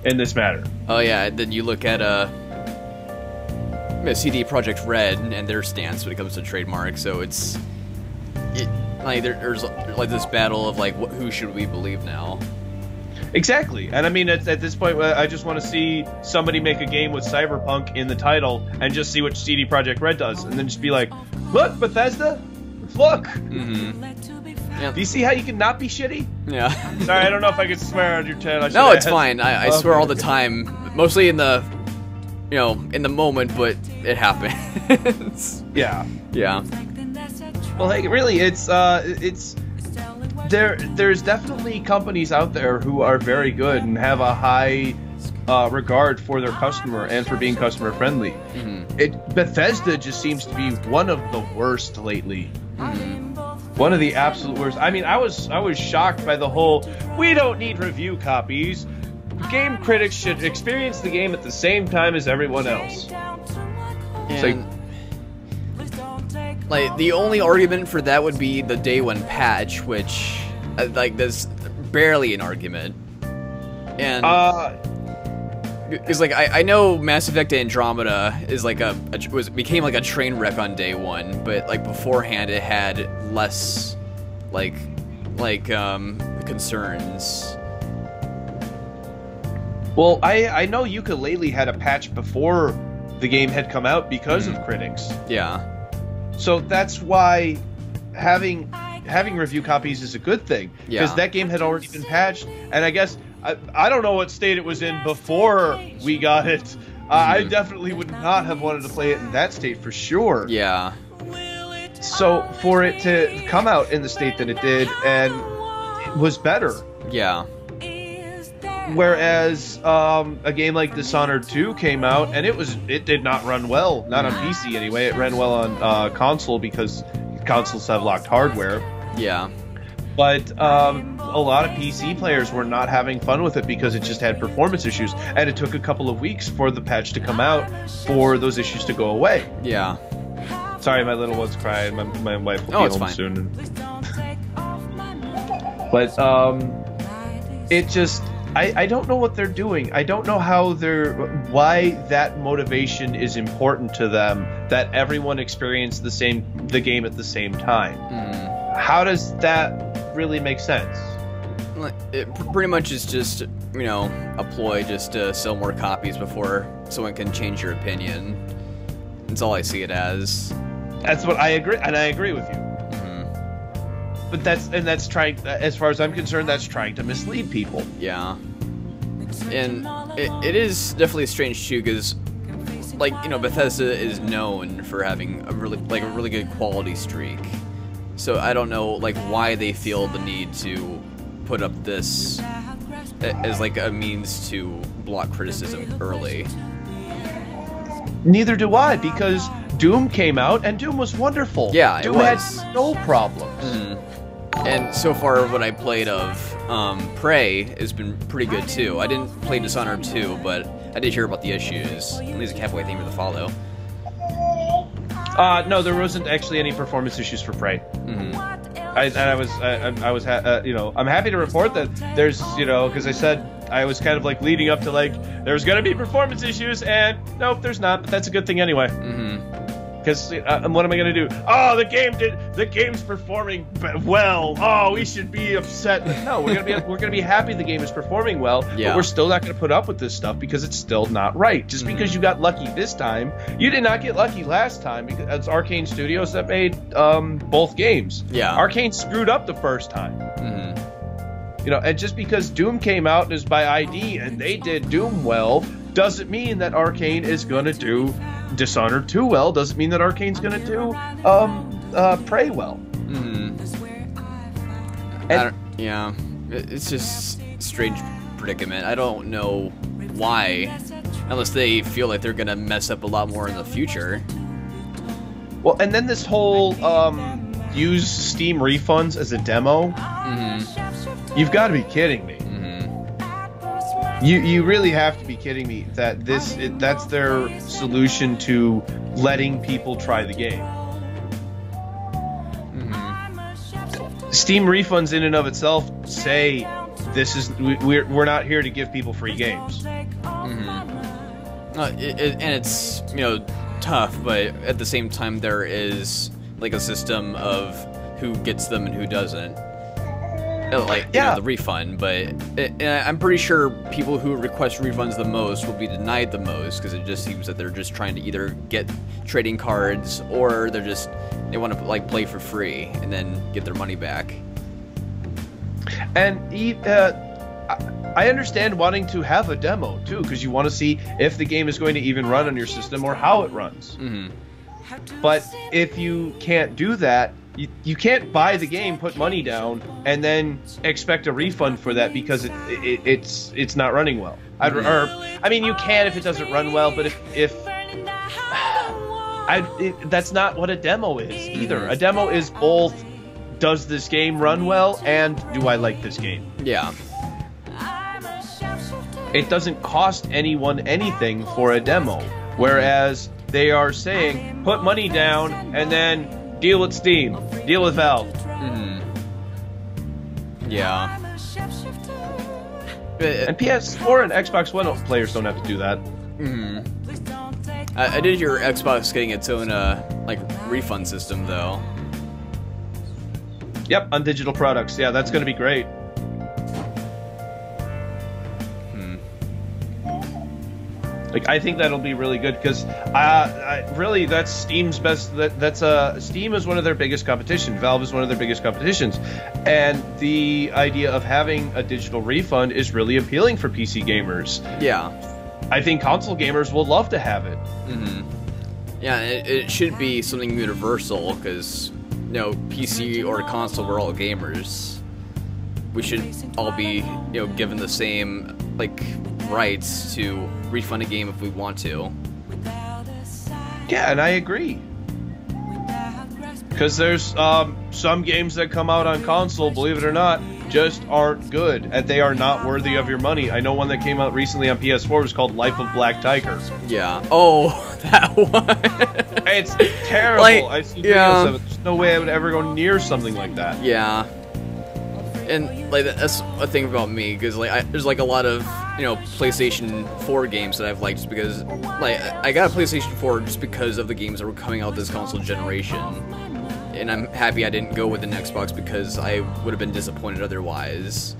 in this matter. Oh yeah, then you look at CD Projekt Red and their stance when it comes to trademark. So there's like this battle of like who should we believe now? Exactly, and I mean at this point, I just want to see somebody make a game with Cyberpunk in the title and just see what CD Projekt Red does, and then just be like, "Look, Bethesda, look." Mm-hmm. Do you see how you can not be shitty? Yeah. Sorry, I don't know if I could swear on your channel. No, it's fine. I swear all the time, mostly in the, in the moment, but it happens. Yeah. Yeah. Well, like really, it's there's definitely companies out there who are very good and have a high regard for their customer and for being customer friendly. Mm-hmm. Bethesda just seems to be one of the worst lately. Mm-hmm. One of the absolute worst. I mean, I was shocked by the whole "we don't need review copies. Game critics should experience the game at the same time as everyone else." And like the only argument for that would be the day one patch, which like there's barely an argument. And because like I know Mass Effect Andromeda is like became like a train wreck on day one, but like beforehand it had less like concerns. Well, I know Yooka-Laylee had a patch before the game had come out because of critics. Yeah. So that's why having review copies is a good thing, because that game had already been patched, and I guess I don't know what state it was in before we got it. I definitely would not have wanted to play it in that state for sure. Yeah. So for it to come out in the state that it did, and it was better. Yeah. Whereas a game like Dishonored 2 came out, and it did not run well, not on PC anyway. It ran well on console because consoles have locked hardware. Yeah. But a lot of PC players were not having fun with it because it just had performance issues, and it took a couple of weeks for the patch to come out for those issues to go away. Yeah. Sorry, my little one's crying. My wife will be home soon. But it just. I don't know what they're doing. I don't know why that motivation is important to them, that everyone experience the game at the same time. How does that really make sense? It pretty much is just, a ploy just to sell more copies before someone can change your opinion. That's all I see it as. That's what I agree, and I agree with you. But that's trying, as far as I'm concerned, that's trying to mislead people. Yeah. And it is definitely strange too, because Bethesda is known for having a really good quality streak. So I don't know why they feel the need to put up this as a means to block criticism early. Neither do I, because Doom came out and Doom was wonderful. Yeah, Doom had no problems. And so far, what I played of Prey has been pretty good too. I didn't play Dishonored 2, but I did hear about the issues. At least a halfway thing with the follow. No, there wasn't actually any performance issues for Prey. I'm happy to report that there's, because I said I was kind of leading up to there's gonna be performance issues, and nope, there's not. But that's a good thing anyway. Because what am I gonna do? Oh, the game's performing well. Oh, we should be upset. No, we're gonna be happy the game is performing well. Yeah. But we're still not gonna put up with this stuff because it's still not right. Just because you got lucky this time, you did not get lucky last time, because it's Arcane Studios that made both games. Yeah. Arcane screwed up the first time. And just because Doom came out and is by ID and they did Doom well, doesn't mean that Arcane is gonna do Dishonored 2 well. Doesn't mean that Arcane's gonna do Prey well. Yeah, it's just a strange predicament. I don't know why, unless they feel like they're gonna mess up a lot more in the future. Well, and then this whole use Steam refunds as a demo. You've got to be kidding me. You really have to be kidding me that that's their solution to letting people try the game. Steam refunds in and of itself say we're not here to give people free games. And it's, you know, tough, but at the same time there is like a system of who gets them and who doesn't. Like, you know, the refund, but I'm pretty sure people who request refunds the most will be denied the most, because it just seems that they're just trying to either get trading cards or they want to like play for free and then get their money back. And I understand wanting to have a demo too, because you want to see if the game is going to even run on your system or how it runs. But if you can't do that, you can't buy the game, put money down, and then expect a refund for that because it's not running well. I mean, you can if it doesn't run well, but that's not what a demo is either. A demo is both, does this game run well, and do I like this game? Yeah. It doesn't cost anyone anything for a demo, whereas they are saying, put money down, and then deal with Steam, deal with Valve. Yeah. And PS4 and Xbox One players don't have to do that. I did hear Xbox getting its own like refund system though. Yep, on digital products. Yeah, that's going to be great. Like, I think that'll be really good because, really, that's Steam's best. Steam is one of their biggest competition. Valve is one of their biggest competitions, and the idea of having a digital refund is really appealing for PC gamers. Yeah, I think console gamers will love to have it. Yeah, it should be something universal because, you know, PC or console, we're all gamers. We should all be, you know, given the same like rights to refund a game if we want to. Yeah, and I agree. Because there's some games that come out on console, believe it or not, just aren't good, and they are not worthy of your money. I know one that came out recently on PS4 was called Life of Black Tiger. Yeah. Oh, that one. It's terrible. Like, I see videos of it. There's no way I would ever go near something like that. Yeah. And like that's a thing about me, because like there's like a lot of, you know, PlayStation 4 games that I've liked just because, like, I got a PlayStation 4 just because of the games that were coming out this console generation, and I'm happy I didn't go with an Xbox because I would have been disappointed otherwise.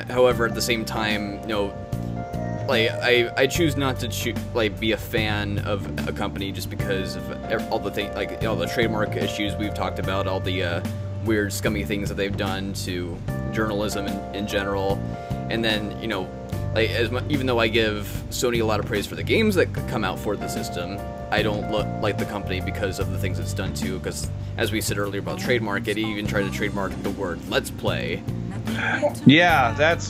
However, at the same time, you know, like I choose not to be a fan of a company just because of all the things, like all the trademark issues we've talked about, all the weird, scummy things that they've done to journalism in general, and then, you know, like even though I give Sony a lot of praise for the games that come out for the system, I don't like the company because of the things it's done too. Because as we said earlier about trademark, it even tried to trademark the word "Let's Play." Yeah, that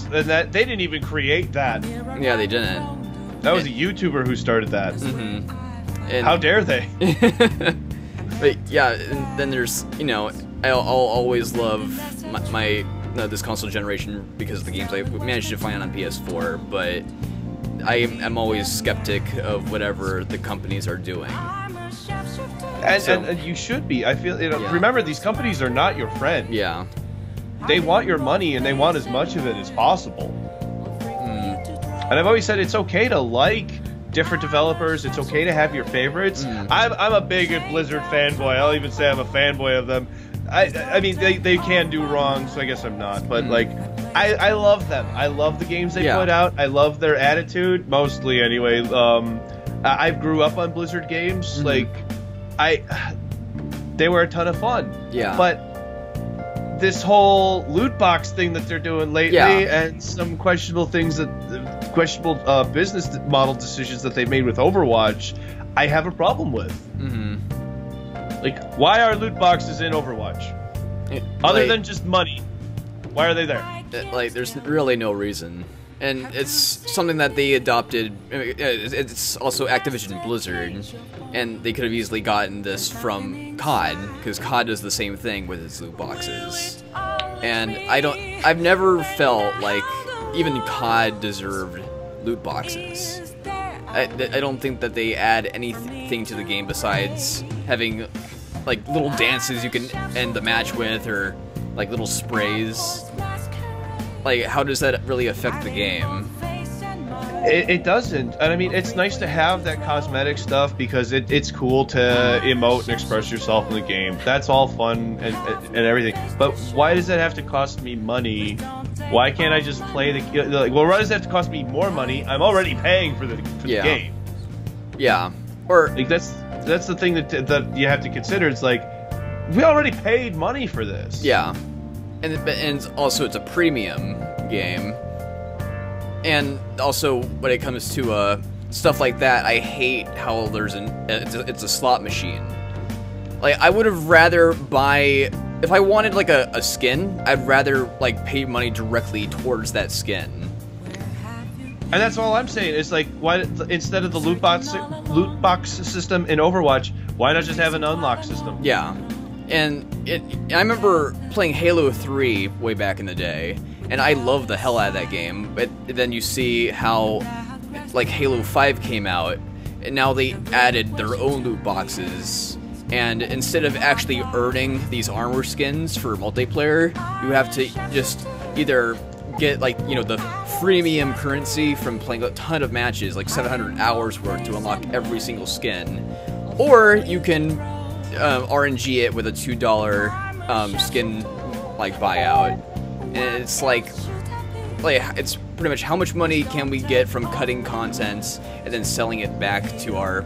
they didn't even create that. Yeah, they didn't. That was a YouTuber who started that. And how dare they? But yeah, and then there's, you know, I'll always love this console generation because of the games I managed to find on PS4, but I'm always skeptic of whatever the companies are doing. And you should be. I feel, you know, remember, these companies are not your friend. Yeah. They want your money, and they want as much of it as possible. And I've always said it's okay to like different developers. It's okay to have your favorites. I'm a big Blizzard fanboy. I'll even say I'm a fanboy of them. I mean, they can do wrong, so I guess I'm not. But, like, I love them. I love the games they put out. I love their attitude, mostly anyway. I grew up on Blizzard games. Like, they were a ton of fun. Yeah. But this whole loot box thing that they're doing lately, and some questionable things business model decisions that they made with Overwatch, I have a problem with. Like, why are loot boxes in Overwatch? Other than just money, why are they there? Like, there's really no reason. And it's something that they adopted. It's also Activision Blizzard, and they could have easily gotten this from COD, because COD does the same thing with its loot boxes. And I've never felt like even COD deserved loot boxes. I don't think that they add anything to the game besides having like little dances you can end the match with, or like little sprays. Like, how does that really affect the game? It doesn't. And I mean, it's nice to have that cosmetic stuff because it's cool to emote and express yourself in the game. That's all fun and everything. But why does that have to cost me money? Why can't I just play the... Like, well, why does it have to cost me more money? I'm already paying for the game. Yeah. Or... Like, that's the thing that you have to consider. It's like, we already paid money for this. Yeah. And also, it's a premium game. And also, when it comes to stuff like that, I hate how it's a slot machine. Like, I would have rather buy... If I wanted, like, a skin, I'd rather, like, pay money directly towards that skin. And that's all I'm saying. It's like, why instead of the loot box system in Overwatch, why not just have an unlock system? Yeah. And I remember playing Halo 3 way back in the day, and I loved the hell out of that game, but then you see how, like, Halo 5 came out, and now they added their own loot boxes, and instead of actually earning these armor skins for multiplayer, you have to just either get, like, you know, the freemium currency from playing a ton of matches, like 700 hours worth to unlock every single skin, or you can RNG it with a $2 skin, like, buyout. And it's like it's pretty much how much money can we get from cutting content and then selling it back to our,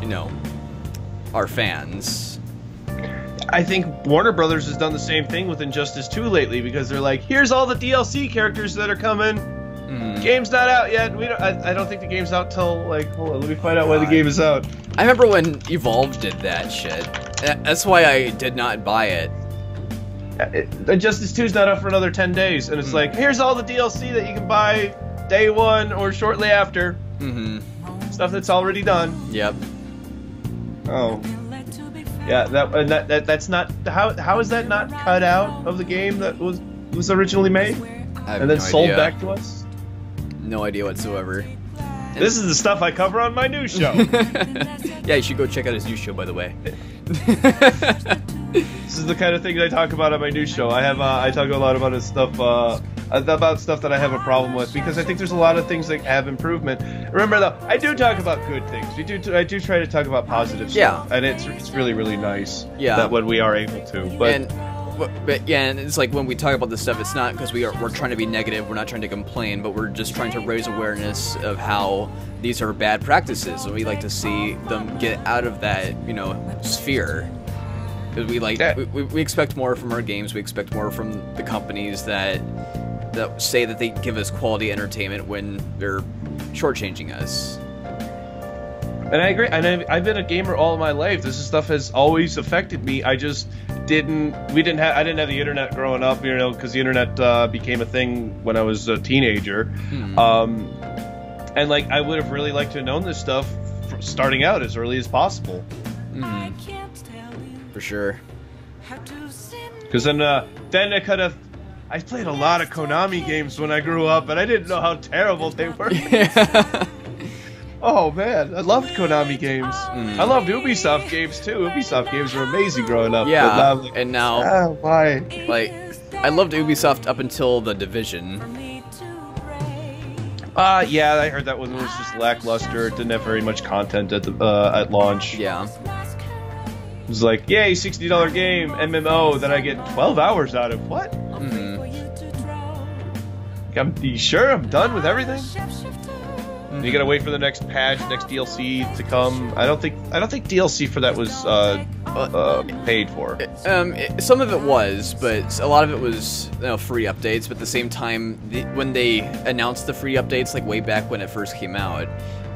you know, our fans. I think Warner Brothers has done the same thing with Injustice 2 lately, because they're like, here's all the DLC characters that are coming. Game's not out yet. I don't think the game's out till, like, hold on, let me find out when the game is out. I remember when Evolve did that shit. That's why I did not buy it. Injustice 2 is not out for another 10 days, and it's like, here's all the DLC that you can buy day one or shortly after. Stuff that's already done. Yep. Oh. Yeah, that's not... How is that not cut out of the game that was originally made? And then sold back to us? No idea whatsoever. This is the stuff I cover on my news show. Yeah, you should go check out his news show, by the way. This is the kind of thing I talk about on my news show. I talk a lot about stuff that I have a problem with, because I think there's a lot of things that have improvement. Remember, though, I do talk about good things. I do try to talk about positive stuff, and it's really, really nice. That when we are able to. But yeah, and it's like when we talk about this stuff, it's not because we're trying to be negative, we're not trying to complain, but we're just trying to raise awareness of how these are bad practices, and we like to see them get out of that, you know, sphere. Because we expect more from our games, we expect more from the companies that say that they give us quality entertainment when they're shortchanging us. And I agree. And I've been a gamer all my life. This stuff has always affected me. I just didn't. I didn't have the internet growing up, you know, because the internet became a thing when I was a teenager. And like, I would have really liked to have known this stuff starting out as early as possible. For sure. Because then I could have. I played a lot of Konami games when I grew up, and I didn't know how terrible they were. Yeah. Oh man, I loved Konami games. I loved Ubisoft games too. Ubisoft games were amazing growing up. Yeah, now like, and now, why? Like, I loved Ubisoft up until The Division. Yeah, I heard that one was just lackluster. It didn't have very much content at launch. Yeah. It was like, yay, $60 game, MMO, that I get 12 hours out of. What? You sure I'm done with everything? You gotta wait for the next patch, next DLC to come. I don't think DLC for that was paid for. Some of it was, but a lot of it was, you know, free updates. But at the same time, when they announced the free updates, like way back when it first came out,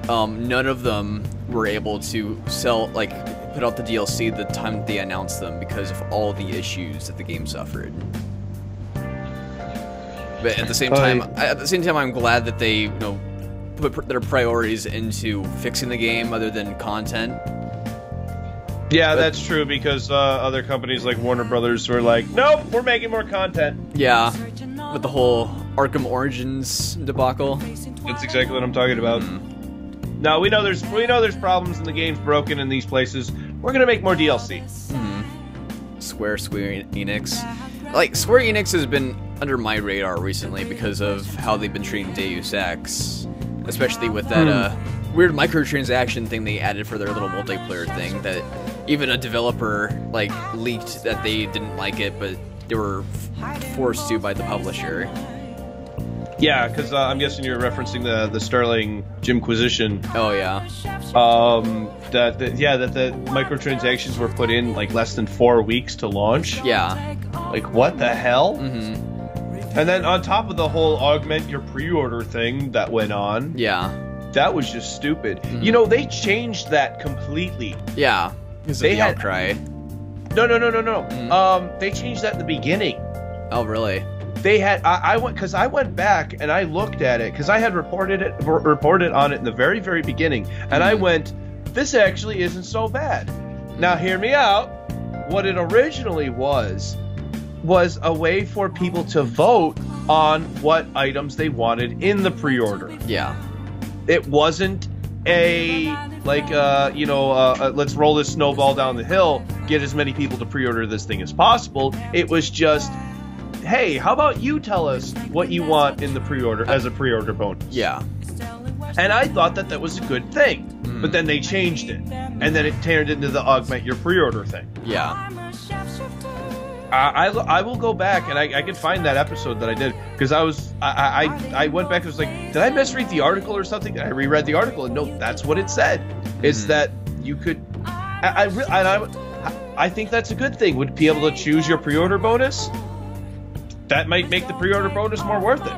none of them were able to put out the DLC the time that they announced them because of all the issues that the game suffered. But at the same time, I'm glad that they, you know, put their priorities into fixing the game other than content. Yeah, that's true, because other companies like Warner Brothers were like, nope, we're making more content. Yeah, with the whole Arkham Origins debacle. That's exactly what I'm talking about. Now we know there's problems and the game's broken in these places. We're gonna make more DLC. Square Enix. Like, Square Enix has been under my radar recently because of how they've been treating Deus Ex, especially with that weird microtransaction thing they added for their little multiplayer thing. That even a developer like leaked that they didn't like it, but they were forced to by the publisher. Yeah, because I'm guessing you're referencing the Sterling Jimquisition. Oh yeah. That the microtransactions were put in like less than 4 weeks to launch. Yeah. Like what the hell? And then on top of the whole augment your pre-order thing that went on. Yeah. That was just stupid. You know, they changed that completely. Yeah. Because of the outcry. No. They changed that in the beginning. Oh really? They had I went back and I looked at it because I had reported on it in the very beginning, and I went, this actually isn't so bad. Now hear me out. What it originally was a way for people to vote on what items they wanted in the pre-order. Yeah. It wasn't a like let's roll this snowball down the hill, get as many people to pre-order this thing as possible. It was just, hey, how about you tell us what you want in the pre-order as a pre-order bonus? Yeah. And I thought that was a good thing. But then they changed it. And then it turned into the augment your pre-order thing. Yeah. I will go back and I can find that episode that I did, because I went back and was like, did I misread the article or something? I reread the article and no, that's what it said. Is that you could I think that's a good thing. Would be able to choose your pre-order bonus. That might make the pre-order bonus more worth it.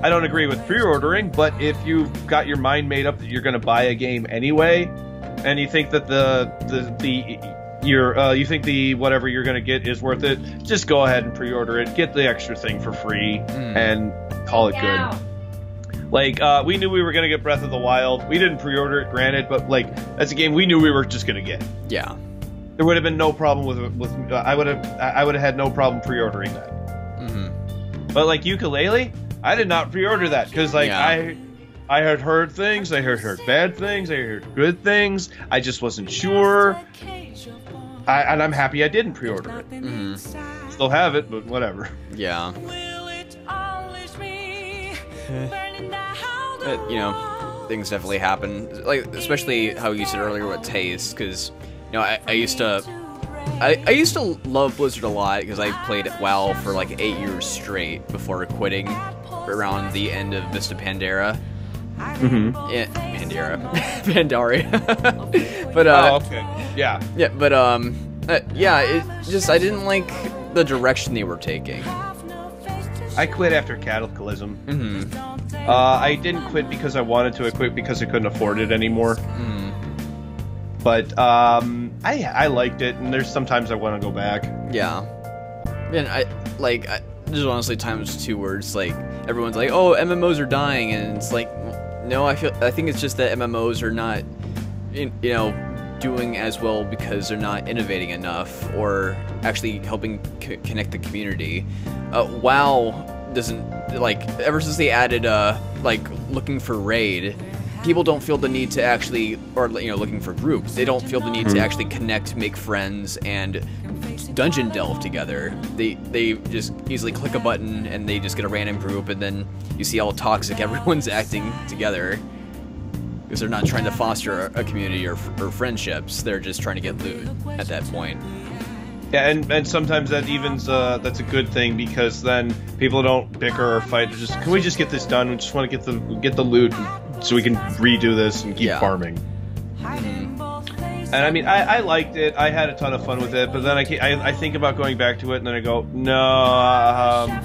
I don't agree with pre-ordering, but if you've got your mind made up that you're going to buy a game anyway, and you think that you think the whatever you're going to get is worth it, just go ahead and pre-order it. Get the extra thing for free and call it good. Like we knew we were going to get Breath of the Wild. We didn't pre-order it, granted, but like that's a game we knew we were just going to get. Yeah. There would have been no problem with I would have had no problem pre-ordering that. But like Yooka-Laylee, I did not pre-order that because like I had heard things, I heard bad things, I heard good things. I just wasn't sure. And I'm happy I didn't pre-order it. Still have it, but whatever. Yeah. But, you know, things definitely happen. Like, especially how you said earlier with taste, because you know, I used to love Blizzard a lot because I played WoW for like 8 years straight before quitting around the end of Vista Pandora. Yeah, Pandaria. But okay. Yeah. Yeah, but yeah, it just, I didn't like the direction they were taking. I quit after Cataclysm. I didn't quit because I wanted to. I quit because I couldn't afford it anymore. But I liked it, and there's sometimes I want to go back. Yeah. And there's honestly times too where it's like everyone's like, oh, MMOs are dying, and it's like, no, I think it's just that MMOs are not, you know, doing as well because they're not innovating enough or actually helping connect the community. WoW doesn't, like, ever since they added like looking for raid, people don't feel the need to actually, or you know, looking for groups, they don't feel the need to actually connect, make friends, and dungeon delve together. They just easily click a button and they just get a random group, and then you see how toxic everyone's acting together because they're not trying to foster a community or friendships. They're just trying to get loot at that point. Yeah, and sometimes that evens that's a good thing, because then people don't bicker or fight. They're just, can we just get this done? We just want to get the loot so we can redo this and keep farming. And I mean, I liked it. I had a ton of fun with it, but then I think about going back to it, and then I go, no.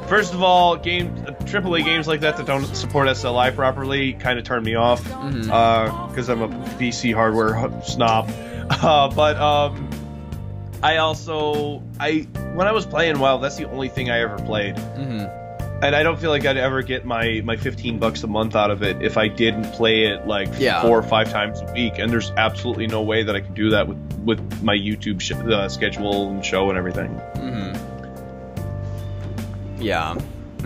First of all, AAA games like that don't support SLI properly kind of turn me off, because I'm a PC hardware snob. But when I was playing WoW, that's the only thing I ever played. And I don't feel like I'd ever get my $15 a month out of it if I didn't play it like 4 or 5 times a week. And there's absolutely no way that I could do that with my YouTube schedule and show and everything. Yeah,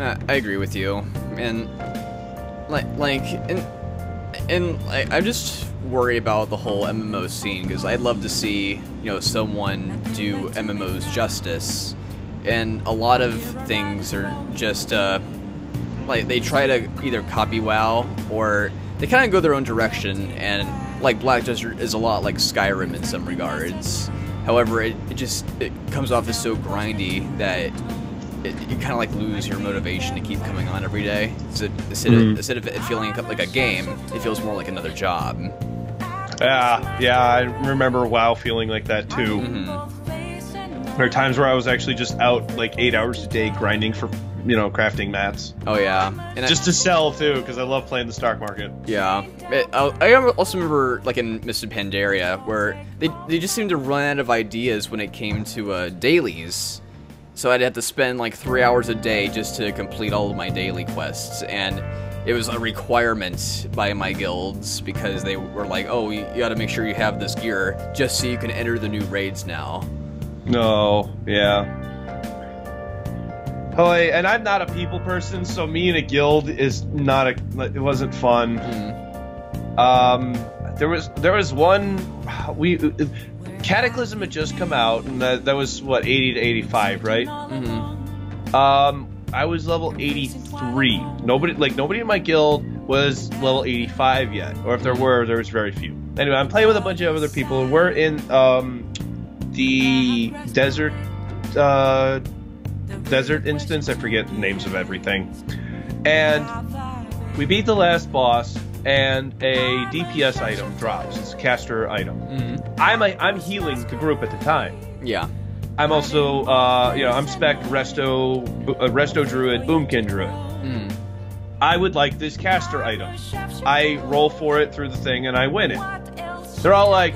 I agree with you, and I just worry about the whole MMO scene, because I'd love to see, you know, someone do MMOs justice, and a lot of things are just like they try to either copy WoW or they kind of go their own direction, and like Black Desert is a lot like Skyrim in some regards. However, it comes off as so grindy that you kind of like lose your motivation to keep coming on every day. So instead of it feeling like a game, it feels more like another job. Yeah, I remember WoW feeling like that too. There are times where I was actually just out like 8 hours a day grinding for, you know, crafting mats. Oh yeah, and just to sell too, because I love playing the stock market. Yeah, I also remember like in Mr. Pandaria where they just seemed to run out of ideas when it came to dailies. So I'd have to spend like 3 hours a day just to complete all of my daily quests, and it was a requirement by my guilds because they were like, oh, you gotta make sure you have this gear just so you can enter the new raids now. No, yeah. Oh, and I'm not a people person, so me in a guild is not it wasn't fun. There was one, Cataclysm had just come out, and that was what, 80 to 85, right? I was level 83. Nobody in my guild was level 85 yet, or if there was very few. Anyway, I'm playing with a bunch of other people, and we're in the desert instance. I forget the names of everything, and we beat the last boss, and a DPS item drops. It's a caster item. I'm healing the group at the time. Yeah. I'm also, you know, I'm spec Resto Druid, Boomkin Druid. I would like this caster item. I roll for it through the thing, and I win it. They're all like,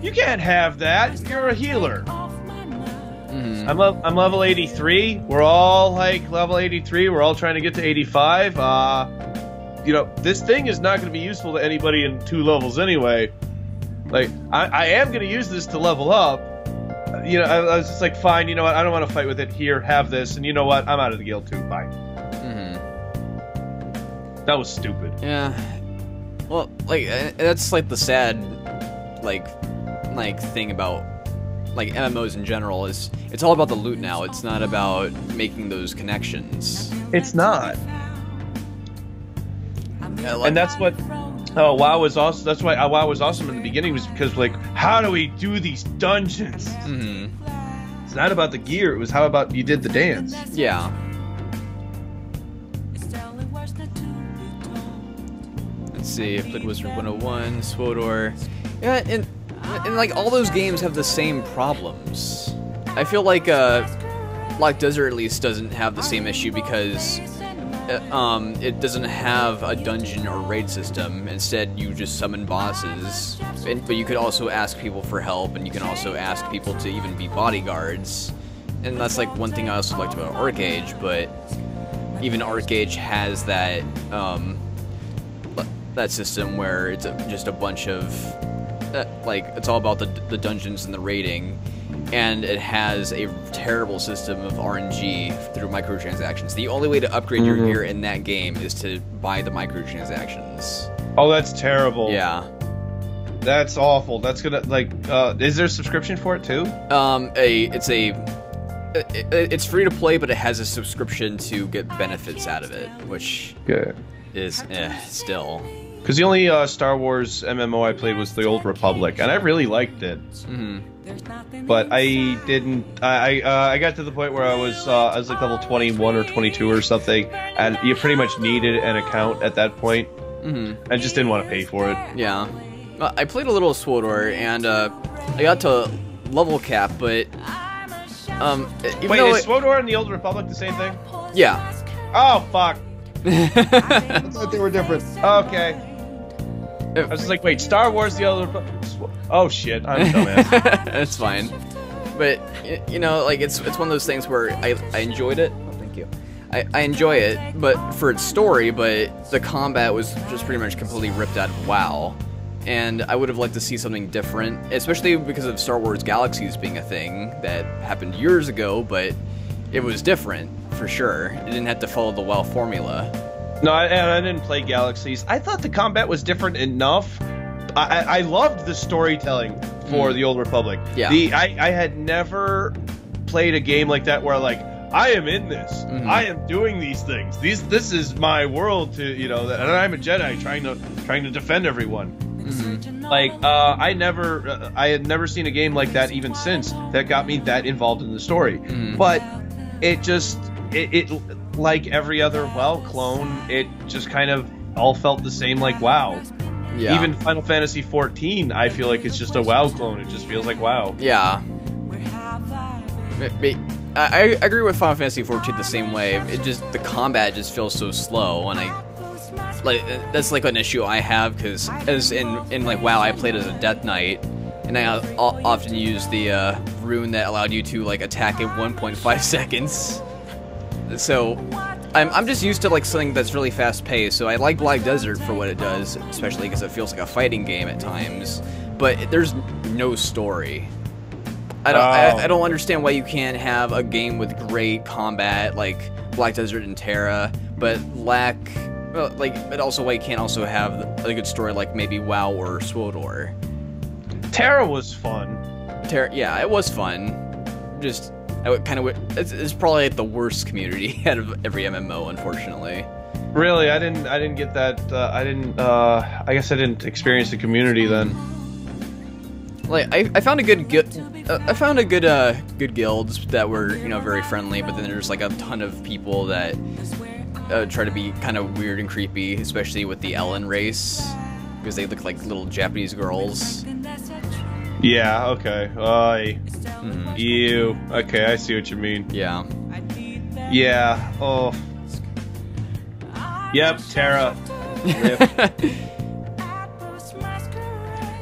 you can't have that. You're a healer. I'm level 83. We're all like level 83. We're all trying to get to 85. You know, this thing is not going to be useful to anybody in 2 levels anyway. Like, I am going to use this to level up. You know, I was just like, fine, you know what, I don't want to fight with it. Here, have this, and you know what, I'm out of the guild too, bye. That was stupid. Yeah. Well, like, that's like the sad, like thing about, like, MMOs in general, is it's all about the loot now. It's not about making those connections. It's not. And that's what WoW was awesome. That's why WoW was awesome in the beginning, was because, like, how do we do these dungeons? It's not about the gear. It was how about you did the dance. Yeah. Let's see. I played Wizard 101, SWOTOR. Yeah, and like all those games have the same problems. I feel like Black Desert at least doesn't have the same issue because it doesn't have a dungeon or raid system. Instead, you just summon bosses. But you could also ask people for help, and you can also ask people to even be bodyguards. And that's like one thing I also liked about ArcAge, but even ArcAge has that that system where it's just a bunch of like, it's all about the dungeons and the raiding. And it has a terrible system of RNG through microtransactions. The only way to upgrade your gear in that game is to buy the microtransactions. Oh, that's terrible. Yeah. That's awful. That's gonna, like, is there a subscription for it too? It's free to play, but it has a subscription to get benefits out of it, which is still. Because the only Star Wars MMO I played was the Old Republic, and I really liked it. But I didn't. I got to the point where I was like level 21 or 22 or something, and you pretty much needed an account at that point. I just didn't want to pay for it. Yeah, I played a little SWOTOR, and I got to level cap, but wait, is SWOTOR and the Old Republic the same thing? Yeah. Oh fuck! I thought they were different. Okay. I was just like, wait, Star Wars, the Old Republic. Oh shit, I'm a dumbass. That's fine. But, you know, like, it's one of those things where I enjoyed it. Oh, thank you. I enjoy it, but for its story, but the combat was just pretty much completely ripped out of WoW. And I would have liked to see something different, especially because of Star Wars Galaxies being a thing that happened years ago, but it was different for sure. It didn't have to follow the WoW formula. No, I didn't play Galaxies. I thought the combat was different enough. I loved the storytelling for the Old Republic. Yeah. I had never played a game like that where like I am in this. I am doing these things. This is my world to and I'm a Jedi trying to defend everyone. Like I had never seen a game like that even since that got me that involved in the story. But it just it like every other WoW clone, it just kind of all felt the same like WoW. Yeah. Even Final Fantasy XIV, I feel like it's just a WoW clone. It just feels like WoW. Yeah. I agree with Final Fantasy XIV the same way. The combat just feels so slow, and that's like an issue I have because as in like WoW, I played as a Death Knight, and I often used the rune that allowed you to like attack in 1.5 seconds. So I'm just used to like something that's really fast paced. So I like Black Desert for what it does, especially because it feels like a fighting game at times. But there's no story. I don't understand why you can't have a game with great combat like Black Desert and Terra, but but also why you can't also have a good story like maybe WoW or SWTOR. Terra was fun. Yeah, it was fun. Just it's probably the worst community out of every MMO, unfortunately. Really, I didn't get that. I guess I didn't experience the community then. Like I found a good guilds that were very friendly, but then there's like a ton of people that try to be kind of weird and creepy, especially with the Ellen race because they look like little Japanese girls. Yeah. Okay. Ew. Okay, I see what you mean. Yeah. Yeah. Oh. Yep. Terra.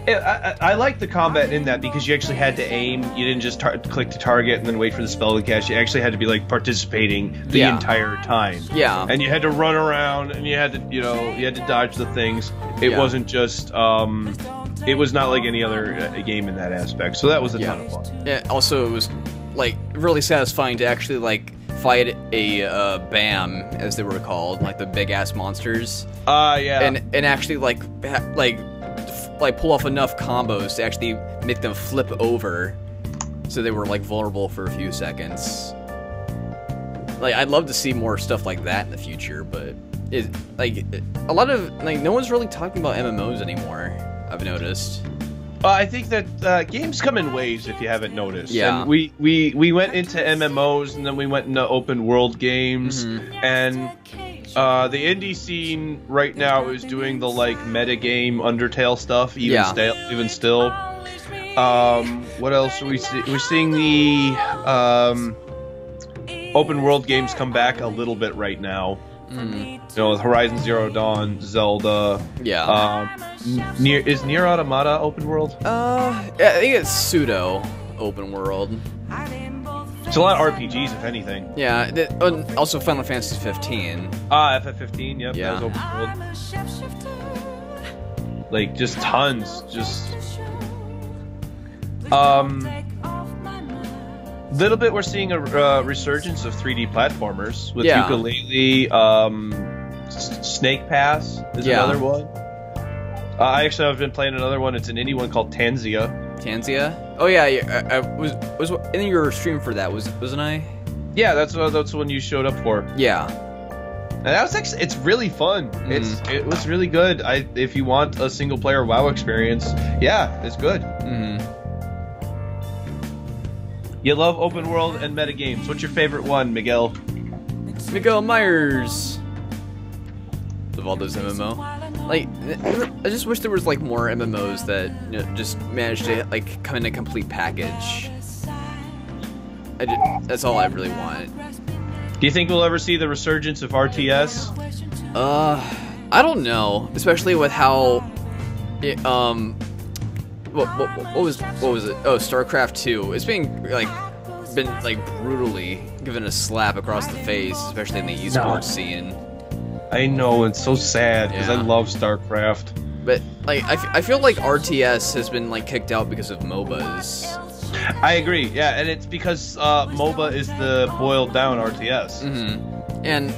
I like the combat in that because you actually had to aim. You didn't just click to target and then wait for the spell to cast. You actually had to be like participating the entire time. Yeah. And you had to run around and you had to you had to dodge the things. It wasn't just it was not like any other game in that aspect. So that was a ton of fun. Yeah. Also, it was like really satisfying to actually like fight a BAM as they were called, like the big ass monsters. Yeah. And actually like pull off enough combos to actually make them flip over so they were like vulnerable for a few seconds. Like I'd love to see more stuff like that in the future, but a lot of no one's really talking about MMOs anymore, I've noticed. I think that games come in waves if you haven't noticed. Yeah. And we went into MMOs and then we went into open world games and the indie scene right now is doing the like metagame Undertale stuff, even still. What else are we seeing? We're seeing the open world games come back a little bit right now. Horizon Zero Dawn, Zelda. Yeah. Is Nier Automata open world? Yeah, I think it's pseudo open world. It's a lot of RPGs, if anything. Yeah, also Final Fantasy 15. FF15, yep, that was open world. Like, just tons, little bit we're seeing a resurgence of 3D platformers with Yooka-Laylee, Snake Pass is another one. I actually have been playing another one. It's an indie one called Tanzia. Oh yeah, I was in your stream for that, wasn't I? Yeah, that's the one you showed up for. Yeah. And that was actually, it's really fun. It was really good. If you want a single player WoW experience, yeah, it's good. You love open world and meta games. What's your favorite one, Miguel? Miguel Myers. Of all those MMO. Like, I just wish there was like more MMOs that just managed to like come in a complete package. That's all I really want. Do you think we'll ever see the resurgence of RTS? I don't know, especially with how it, what was it? Oh, StarCraft 2. It's been brutally given a slap across the face, especially in the esports scene. I know, it's so sad because I love StarCraft. But like, I feel like RTS has been like kicked out because of MOBAs. I agree. Yeah, and it's because MOBA is the boiled down RTS. Mm-hmm. And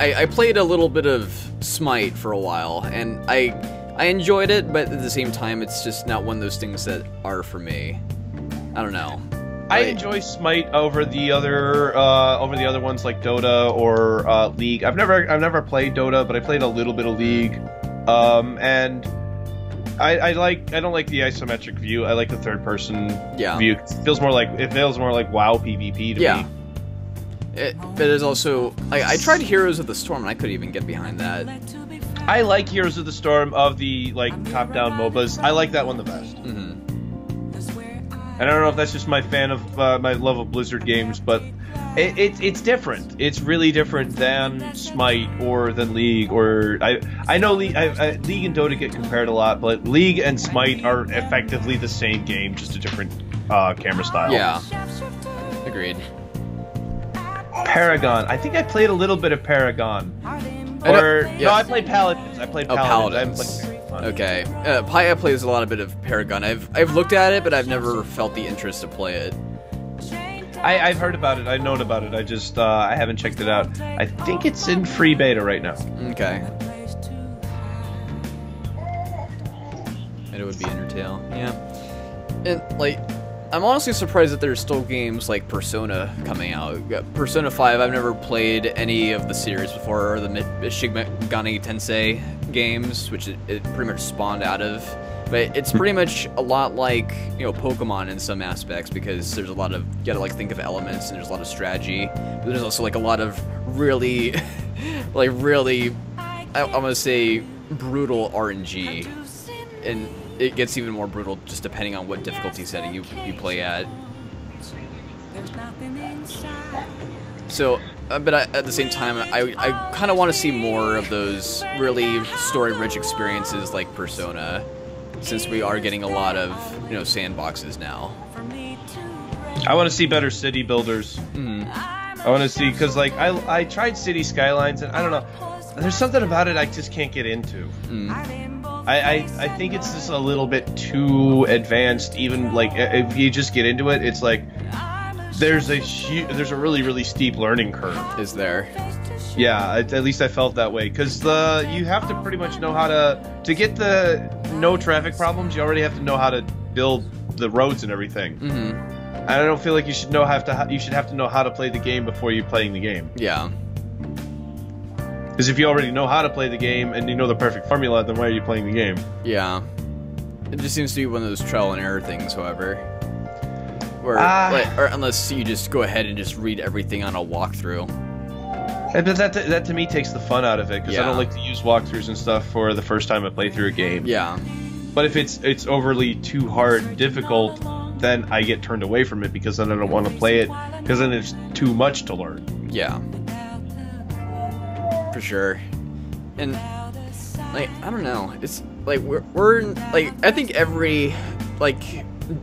I played a little bit of Smite for a while, and I enjoyed it, but at the same time, it's just not one of those things that are for me. I don't know. I enjoy Smite over the other ones like Dota or League. I've never played Dota, but I played a little bit of League, and I don't like the isometric view. I like the third person view. It feels more like WoW PvP to me. But it's also I tried Heroes of the Storm and I couldn't even get behind that. I like Heroes of the Storm of the top-down MOBAs. I like that one the best. Mm-hmm. And I don't know if that's just my fan of my love of Blizzard games, but it's different. It's really different than Smite or than League. Or I know League and Dota get compared a lot, but League and Smite are effectively the same game, just a different camera style. Yeah, agreed. Paragon. I think I played a little bit of Paragon. No, I played Paladins. Paladins. Okay. Paya plays a lot of bit of Paragon. I've looked at it, but I've never felt the interest to play it. I've heard about it. I've known about it. I just I haven't checked it out. I think it's in free beta right now. Okay. And it would be Undertale. Yeah. And I'm honestly surprised that there's still games like Persona coming out. Persona 5, I've never played any of the series before, or the Shin Megami Tensei games, which it pretty much spawned out of. But it's pretty much a lot like, Pokemon in some aspects, because there's a lot of, you gotta think of elements, and there's a lot of strategy. But there's also a lot of really, really, I'm gonna say, brutal RNG. And it gets even more brutal just depending on what difficulty setting you play at. So, but at the same time, I kind of want to see more of those really story-rich experiences like Persona, since we are getting a lot of, sandboxes now. I want to see better city builders. Mm-hmm. I want to see, because I tried City Skylines, and I don't know, there's something about it I just can't get into. I think it's just a little bit too advanced. Even if you just get into it, it's like there's a really, really steep learning curve. Is there? Yeah, at least I felt that way, because you have to pretty much know how to get the no traffic problems. You already have to know how to build the roads and everything. Mm-hmm. I don't feel like you should have to know how to play the game before you're playing the game. Yeah. Because if you already know how to play the game and you know the perfect formula, then why are you playing the game? Yeah. It just seems to be one of those trial and error things, however. Or unless you just go ahead and just read everything on a walkthrough. But that to me takes the fun out of it, because I don't like to use walkthroughs and stuff for the first time I play through a game. Yeah. But if it's overly too hard and difficult, then I get turned away from it, because then I don't want to play it, because then it's too much to learn. Yeah. For sure. And I don't know, it's we're in, I think every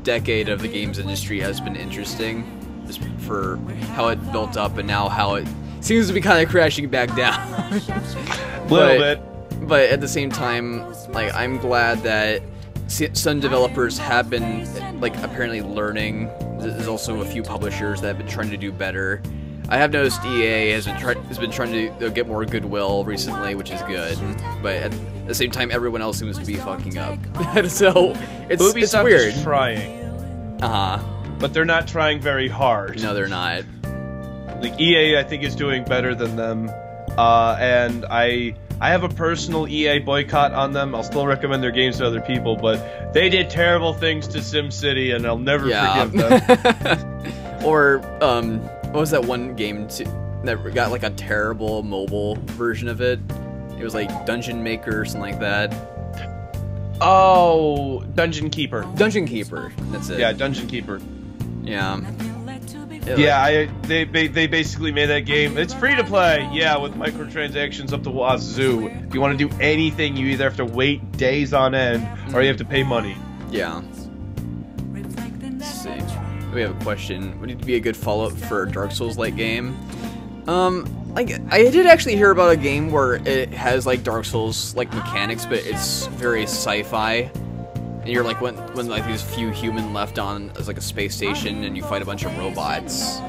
decade of the games industry has been interesting, just for how it built up and now how it seems to be kind of crashing back down. A little bit. But at the same time, I'm glad that some developers have been apparently learning. There's also a few publishers that have been trying to do better. I have noticed EA has been trying to get more goodwill recently, which is good. But at the same time, everyone else seems to be fucking up. So it's weird. Is trying. But they're not trying very hard. No, they're not. EA, I think, is doing better than them. And I have a personal EA boycott on them. I'll still recommend their games to other people, but they did terrible things to SimCity, and I'll never forgive them. Or what was that one game that got a terrible mobile version of it? It was Dungeon Maker or something like that. Oh, Dungeon Keeper. Dungeon Keeper. That's it. Yeah, Dungeon Keeper. Yeah. They basically made that game. It's free to play. Yeah, with microtransactions up the wazoo. If you want to do anything, you either have to wait days on end, or you have to pay money. Yeah. Let's see. We have a question. Would it be a good follow-up for a Dark Souls-like game? I did actually hear about a game where it has Dark Souls mechanics, but it's very sci-fi, and you're like when like these few human left on as like a space station, and you fight a bunch of robots.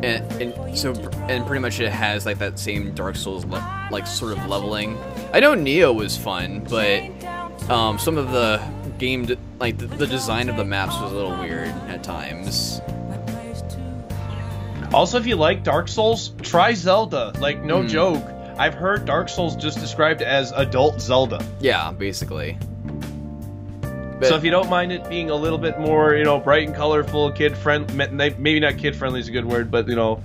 And pretty much it has like that same Dark Souls like sort of leveling. I know Neo was fun, but some of the game like the design of the maps was a little weird at times. Also, if you like Dark Souls, try Zelda. Like, no joke. I've heard Dark Souls just described as adult Zelda. Yeah, basically. But, so if you don't mind it being a little bit more, you know, bright and colorful, kid-friendly, maybe not kid-friendly is a good word, but, you know,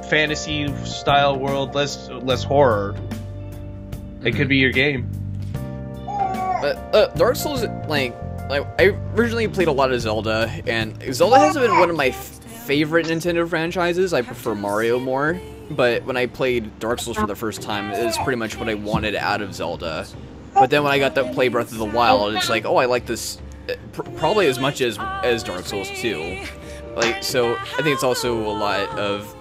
fantasy-style world, less horror, it could be your game. But Dark Souls, like I originally played a lot of Zelda, and Zelda hasn't been one of my favorite Nintendo franchises. I prefer Mario more, but when I played Dark Souls for the first time, it was pretty much what I wanted out of Zelda. But then when I got to play Breath of the Wild, it's like, oh, I like this probably as much as Dark Souls 2. Like, so I think it's also a lot of,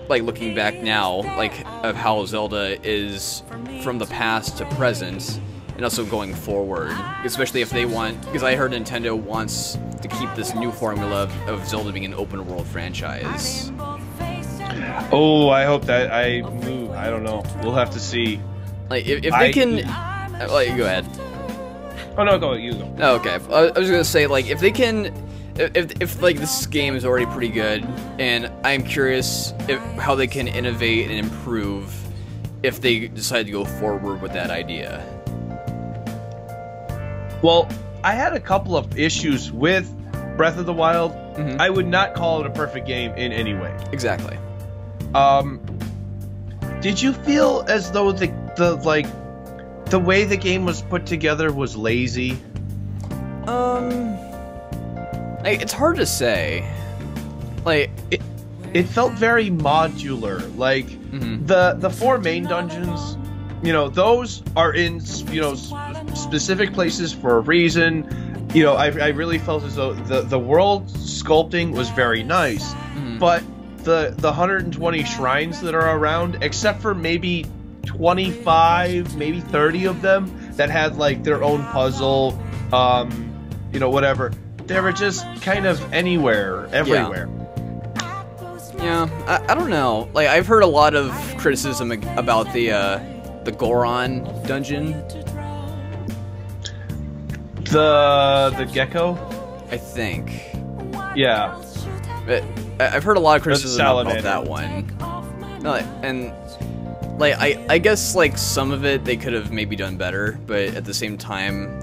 like, looking back now, like, of how Zelda is from the past to present, and also going forward, especially if they want, because I heard Nintendo wants to keep this new formula of Zelda being an open world franchise. Oh, I hope that I don't know. We'll have to see. Like, if they can... Like, go ahead. Oh, no, you go. Oh, okay. I was gonna say, like, if they can... If like, this game is already pretty good, and I'm curious how they can innovate and improve if they decide to go forward with that idea. Well, I had a couple of issues with Breath of the Wild. I would not call it a perfect game in any way. Exactly. Did you feel as though the way the game was put together was lazy? Like, it's hard to say. Like, it felt very modular. Like, the 4 main dungeons, you know, those are in, you know, specific places for a reason. You know, I really felt as though the world sculpting was very nice, but the 120 shrines that are around, except for maybe 25, maybe 30 of them that had like their own puzzle, you know, whatever. They were just kind of everywhere. Yeah, I don't know. Like, I've heard a lot of criticism about the Goron dungeon. The gecko? I think. Yeah. But I've heard a lot of criticism about that one. And like, I guess like some of it they could have maybe done better, but at the same time,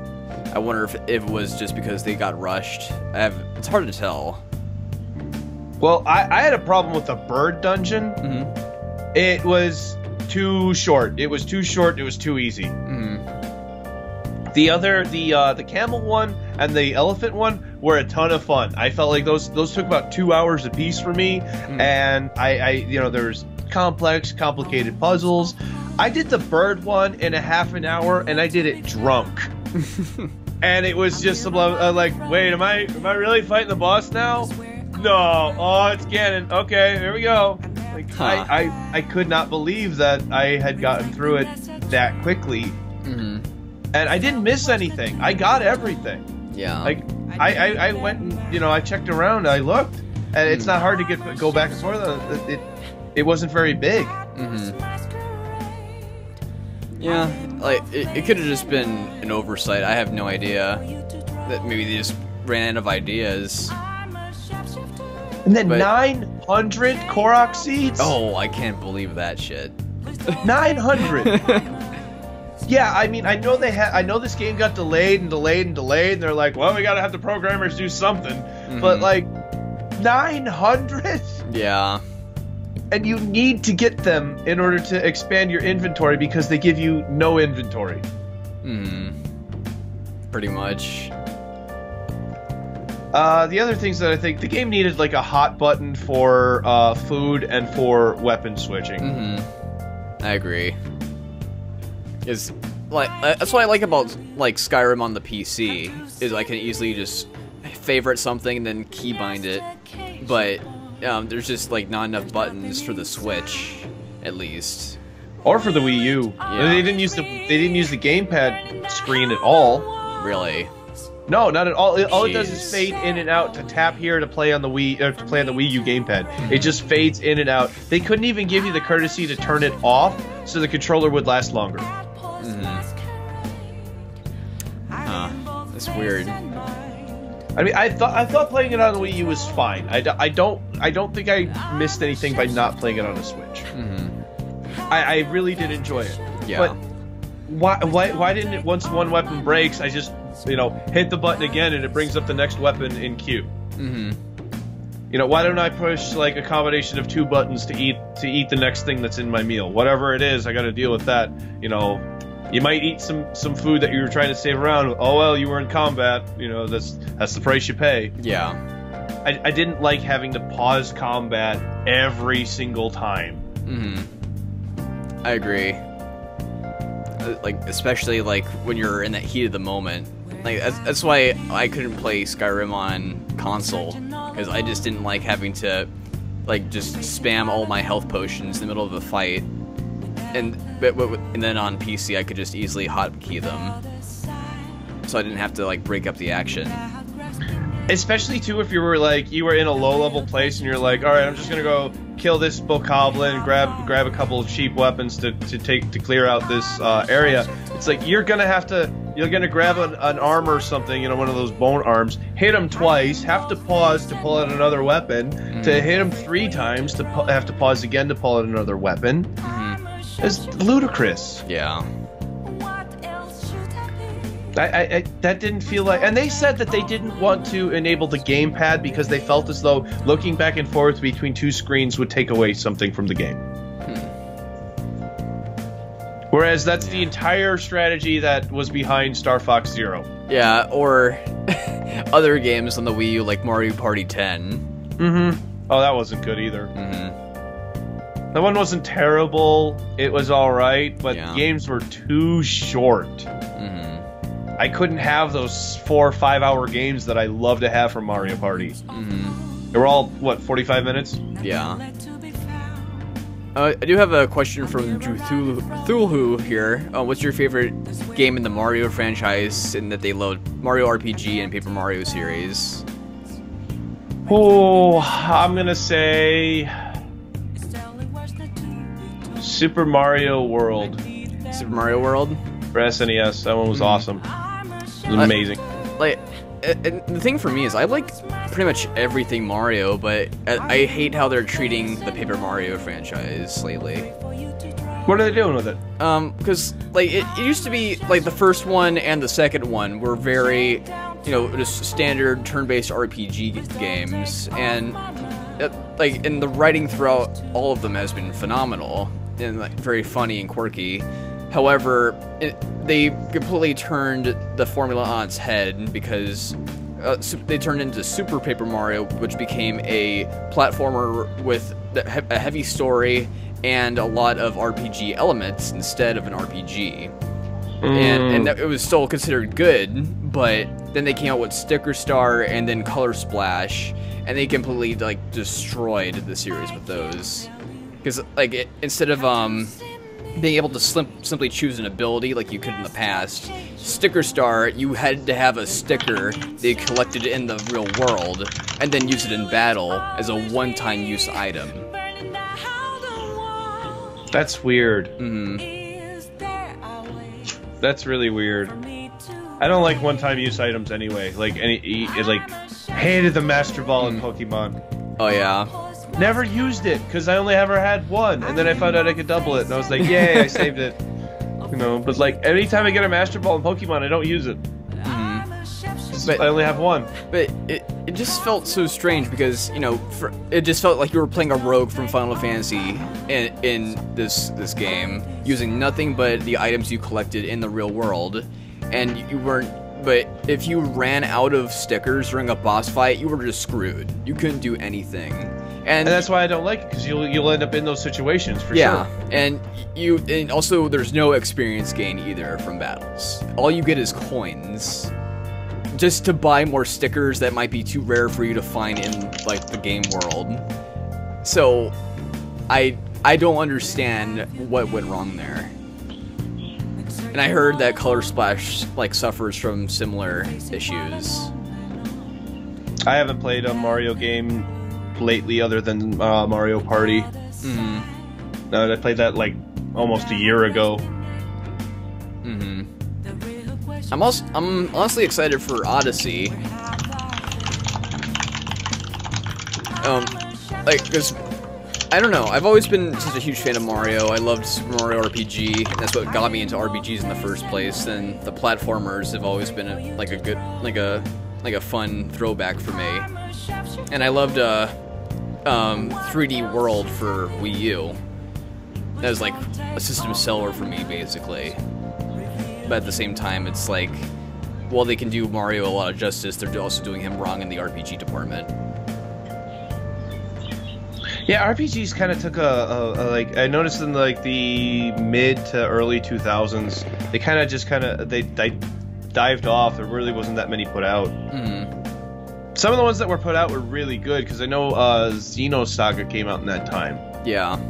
I wonder if it was just because they got rushed. It's hard to tell. Well, I had a problem with the bird dungeon. It was too short. It was too short. It was too easy. The camel one and the elephant one were a ton of fun. I felt like those took about 2 hours apiece for me, and I you know, there's complicated puzzles. I did the bird one in a half an hour, and I did it drunk. And it was just like, wait, am I really fighting the boss now? No. Oh, it's Ganon. Okay, here we go. Like, I could not believe that I had gotten through it that quickly. And I didn't miss anything. I got everything. Yeah. Like, I went and, you know, I checked around, I looked, and it's not hard to go back and forth. It wasn't very big. Yeah, like, it could have just been an oversight. I have no idea. That maybe they just ran out of ideas. And then 900 Korok seeds? Oh, I can't believe that shit. 900! Yeah, I mean, I know this game got delayed, and they're like, well, we gotta have the programmers do something. But, like, 900? Yeah. And you need to get them in order to expand your inventory because they give you no inventory. Pretty much. The other things that I think the game needed, like a hot button for food and for weapon switching. I agree. Is like that's what I like about like Skyrim on the PC is I can easily just favorite something and then keybind it, but there's just like not enough buttons for the Switch, at least. Or for the Wii U. Yeah. They didn't use the GamePad screen at all. Really? No, not at all. All it does is fade in and out to tap here to play on the Wii U GamePad. It just fades in and out. They couldn't even give you the courtesy to turn it off so the controller would last longer. That's weird. I mean, I thought playing it on the Wii U was fine. I don't think I missed anything by not playing it on a Switch. I really did enjoy it. Yeah. But why didn't it, once one weapon breaks, I just, you know, hit the button again and it brings up the next weapon in queue? You know, why don't I push like a combination of 2 buttons to eat the next thing that's in my meal? Whatever it is, I got to deal with that. You know, you might eat some food that you were trying to save around. Oh well, you were in combat. You know, that's the price you pay. Yeah. I didn't like having to pause combat every single time. I agree. Like, especially like when you're in that heat of the moment. Like that's why I couldn't play Skyrim on console, because I just didn't like having to like just spam all my health potions in the middle of a fight. And then on PC I could just easily hotkey them, so I didn't have to like break up the action. Especially too if you were in a low level place and you're like, all right, I'm just gonna go kill this bokoblin, grab a couple of cheap weapons to clear out this area. It's like you're gonna grab an arm or something, you know, one of those bone arms, hit him twice, have to pause to pull out another weapon, to hit him 3 times to have to pause again to pull out another weapon. It's ludicrous. Yeah. That didn't feel like, and they said that they didn't want to enable the gamepad because they felt as though looking back and forth between 2 screens would take away something from the game. Whereas that's the entire strategy that was behind Star Fox Zero. Yeah, or other games on the Wii U like Mario Party 10. Oh, that wasn't good either. That one wasn't terrible. It was alright, but the games were too short. I couldn't have those 4 or 5 hour games that I love to have from Mario Party. They were all, what, 45 minutes? Yeah. I do have a question from Thulhu here. What's your favorite game in the Mario franchise, in that they load Mario RPG and Paper Mario series? Oh, I'm gonna say Super Mario World. Super Mario World? For SNES, that one was awesome. It was amazing. And the thing for me is I like pretty much everything Mario, but I hate how they're treating the Paper Mario franchise lately. What are they doing with it? Because like it used to be like the first one and the second one were very, you know, just standard turn-based RPG games, and like, and the writing throughout all of them has been phenomenal and like very funny and quirky. However, they completely turned the formula on its head because they turned into Super Paper Mario, which became a platformer with a heavy story and a lot of RPG elements instead of an RPG. And it was still considered good, but then they came out with Sticker Star and then Color Splash, and they completely like destroyed the series with those. Because like instead of being able to simply choose an ability like you could in the past, Sticker Star, you had to have a sticker that you collected in the real world and then use it in battle as a one-time use item. That's weird. That's really weird. I don't like one-time use items anyway. Like hated the Master Ball in Pokemon. Oh yeah. Never used it because I only ever had one, and then I found out I could double it, and I was like, "Yay! I saved it." You know, but like anytime I get a Master Ball in Pokemon, I don't use it. But I only have one. But it just felt so strange because, you know, it just felt like you were playing a rogue from Final Fantasy in this game, using nothing but the items you collected in the real world, and you weren't. But if you ran out of stickers during a boss fight, you were just screwed. You couldn't do anything. And that's why I don't like it, because you'll end up in those situations for sure. Yeah, and also there's no experience gain either from battles. All you get is coins, just to buy more stickers that might be too rare for you to find in like the game world. So, I don't understand what went wrong there. And I heard that Color Splash like suffers from similar issues. I haven't played a Mario game lately other than Mario Party. Mm-hmm. I played that like almost a year ago. Mm-hmm. I'm honestly excited for Odyssey. Like, because I don't know, I've always been such a huge fan of Mario. I loved Super Mario RPG, and that's what got me into RPGs in the first place. And the platformers have always been a fun throwback for me. And I loved 3D World for Wii U. That was like a system seller for me, basically. But at the same time, it's like, while they can do Mario a lot of justice, they're also doing him wrong in the RPG department. Yeah, RPGs kind of took a like, I noticed in like the mid to early 2000s, they dived off. There really wasn't that many put out. Mm-hmm. Some of the ones that were put out were really good, because I know Xenosaga came out in that time. Yeah.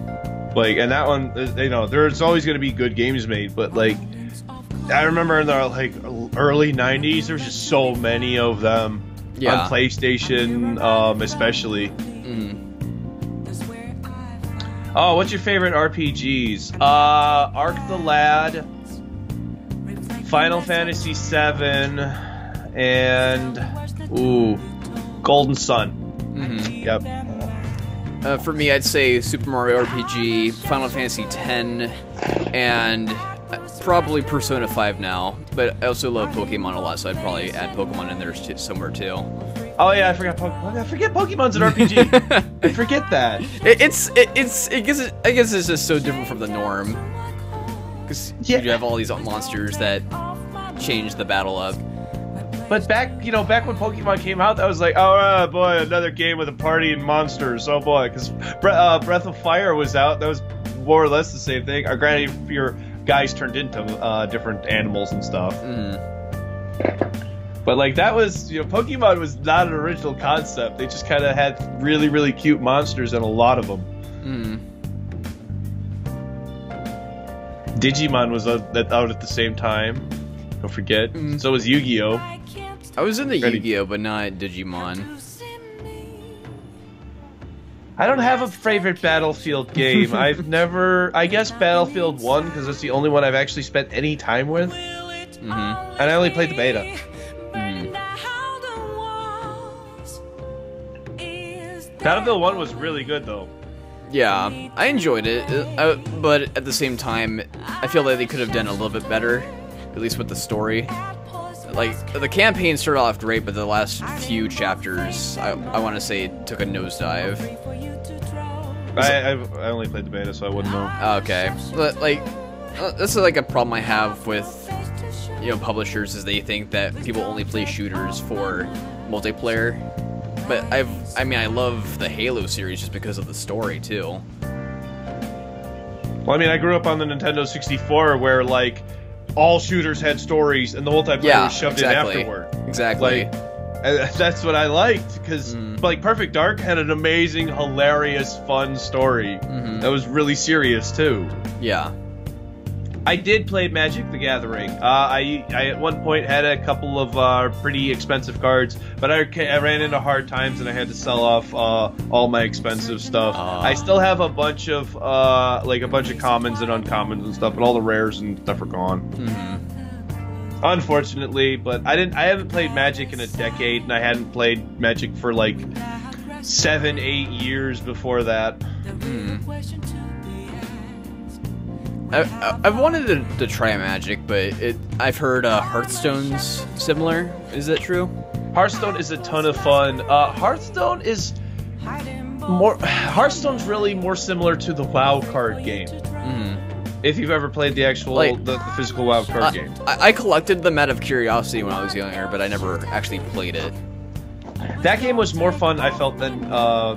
Like, and that one, you know, there's always going to be good games made, but like, I remember in the like early 90s, there was just so many of them. Yeah. On PlayStation, especially. Mm. Oh, what's your favorite RPGs? Ark the Lad, Final Fantasy VII, and Golden Sun. Mm-hmm. Yep. For me, I'd say Super Mario RPG, Final Fantasy X, and probably Persona 5 now. But I also love Pokemon a lot, so I'd probably add Pokemon in there somewhere too. Oh yeah, I forgot Pokemon. I forget Pokemon's an RPG. I forget that. I guess it's just so different from the norm. Because you have all these monsters that change the battle up. But back when Pokemon came out, that was like, oh boy, another game with a party and monsters. Oh boy, because Breath of Fire was out. That was more or less the same thing. Granted, your guys turned into different animals and stuff. Mm. But like, that was, Pokemon was not an original concept. They just kind of had really, really cute monsters and a lot of them. Digimon was out at the same time. Don't forget. So was Yu-Gi-Oh! I was into Yu-Gi-Oh, but not Digimon. I don't have a favorite Battlefield game. I guess Battlefield 1, because it's the only one I've actually spent any time with. Mm-hmm. And I only played the beta. Battlefield 1 was really good, though. Yeah, I enjoyed it, but at the same time, I feel like they could have done a little bit better, at least with the story. Like, the campaign started off great, but the last few chapters, I want to say, took a nosedive. I only played the beta, so I wouldn't know. Okay, but like, that's like a problem I have with publishers, is they think that people only play shooters for multiplayer. But I love the Halo series just because of the story too. Well, I mean, I grew up on the Nintendo 64 where like all shooters had stories and the multiplayer was shoved in afterward. Exactly. Like, that's what I liked, because like Perfect Dark had an amazing, hilarious, fun story that was really serious too. Yeah. I did play Magic the Gathering. I at one point had a couple of pretty expensive cards, but I ran into hard times and I had to sell off all my expensive stuff. I still have a bunch of commons and uncommons and stuff, but all the rares and stuff are gone. Unfortunately, but I haven't played Magic in a decade, and I hadn't played Magic for like 7-8 years before that. I've wanted to try Magic, but I've heard Hearthstone's similar. Is that true? Hearthstone is a ton of fun. Hearthstone's really more similar to the WoW card game. If you've ever played the actual the physical WoW card game. I collected them out of curiosity when I was younger, but I never actually played it. That game was more fun, I felt, than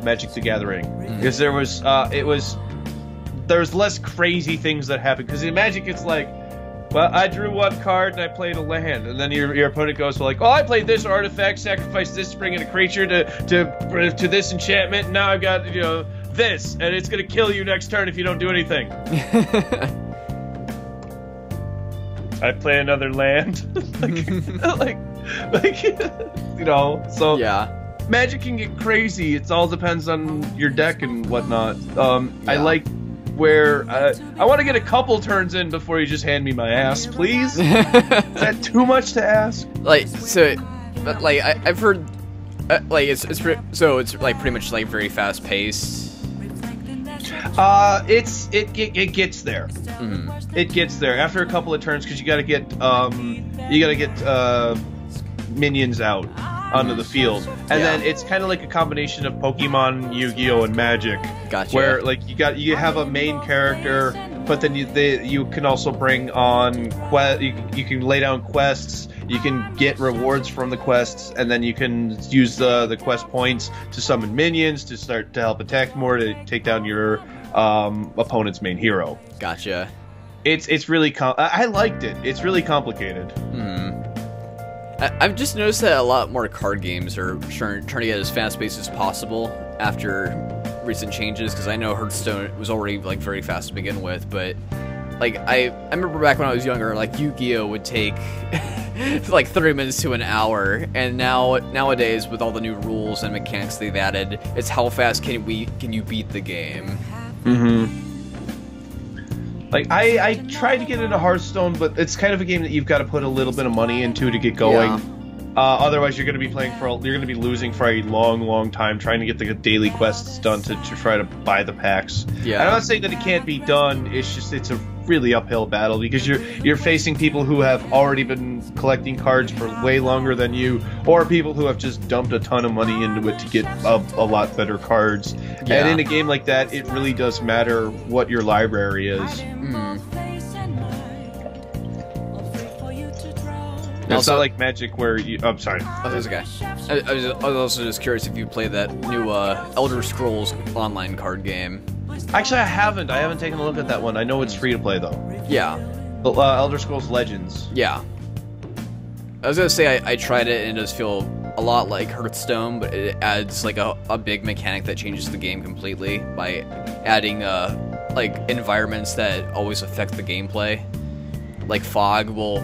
Magic the Gathering, because there's less crazy things that happen. Because in Magic, it's like, well, I drew one card and I played a land, and then your opponent goes like, oh, I played this artifact, sacrificed this, bring in a creature to this enchantment, and now I've got this, and it's gonna kill you next turn if you don't do anything. I play another land. like, you know. So Yeah. Magic can get crazy. It all depends on your deck and whatnot. I like where I want to get a couple turns in before you just hand me my ass, please. Is that too much to ask? Like, so, but like I've heard, like it's like pretty much like very fast paced. It gets there. Mm-hmm. It gets there after a couple of turns because you gotta get minions out onto the field, and then it's kind of like a combination of Pokemon, Yu-Gi-Oh, and Magic. Gotcha. Where like you have a main character, but then you can also bring on you can lay down quests. You can get rewards from the quests, and then you can use the quest points to summon minions to start to help attack more to take down your opponent's main hero. Gotcha. It's really I liked it. It's really complicated. I've just noticed that a lot more card games are trying to get as fast-paced as possible after recent changes, because I know Hearthstone was already like very fast to begin with, but like I remember back when I was younger, like Yu-Gi-Oh would take like 30 minutes to an hour, and nowadays with all the new rules and mechanics they've added, it's how fast can you beat the game. Like I tried to get into Hearthstone, but it's kind of a game that you've got to put a little bit of money into to get going. Otherwise, you're going to be you're going to be losing for a long time trying to get the daily quests done to try to buy the packs. Yeah. And I'm not saying that it can't be done. It's just it's a really uphill battle because you're facing people who have already been collecting cards for way longer than you, or people who have just dumped a ton of money into it to get a lot better cards. Yeah. And in a game like that, it really does matter what your library is. It's not like Magic where you... I'm sorry. Oh, that's okay. I was also just curious if you played that new Elder Scrolls online card game. Actually, I haven't. I haven't taken a look at that one. I know it's free to play, though. Yeah. Elder Scrolls Legends. Yeah. I was gonna say I tried it and it does feel a lot like Hearthstone, but it adds like a big mechanic that changes the game completely by adding like environments that always affect the gameplay. Like fog will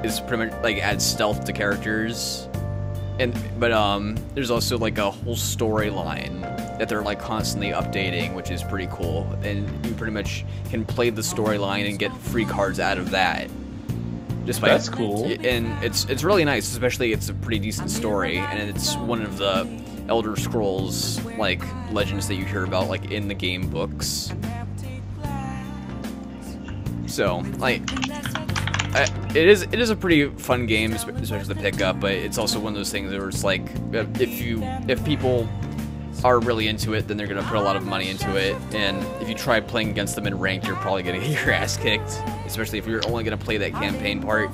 is pretty much like adds stealth to characters, but there's also like a whole storyline that they're like constantly updating, which is pretty cool, and you pretty much can play the storyline and get free cards out of that. That's cool. And it's really nice, especially it's a pretty decent story, and it's one of the Elder Scrolls like legends that you hear about like in the game books. So like it is a pretty fun game, especially to pick up, but it's also one of those things where it's like if people are really into it, then they're gonna put a lot of money into it, and if you try playing against them in ranked, you're probably gonna get your ass kicked, especially if you're only gonna play that campaign part.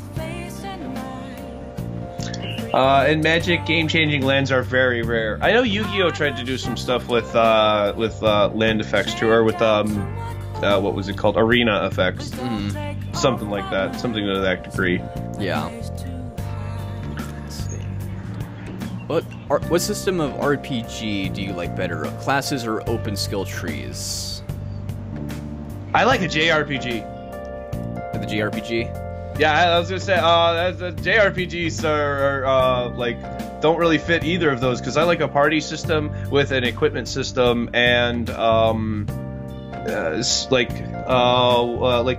In Magic, game-changing lands are very rare. I know Yu-Gi-Oh tried to do some stuff with land effects too, or with what was it called? Arena effects. Something like that. Something to that degree. Yeah. Let's see. What system of RPG do you like better? Classes or open skill trees? I like a JRPG. The JRPG? Yeah, I was gonna say, the JRPGs are like don't really fit either of those because I like a party system with an equipment system and like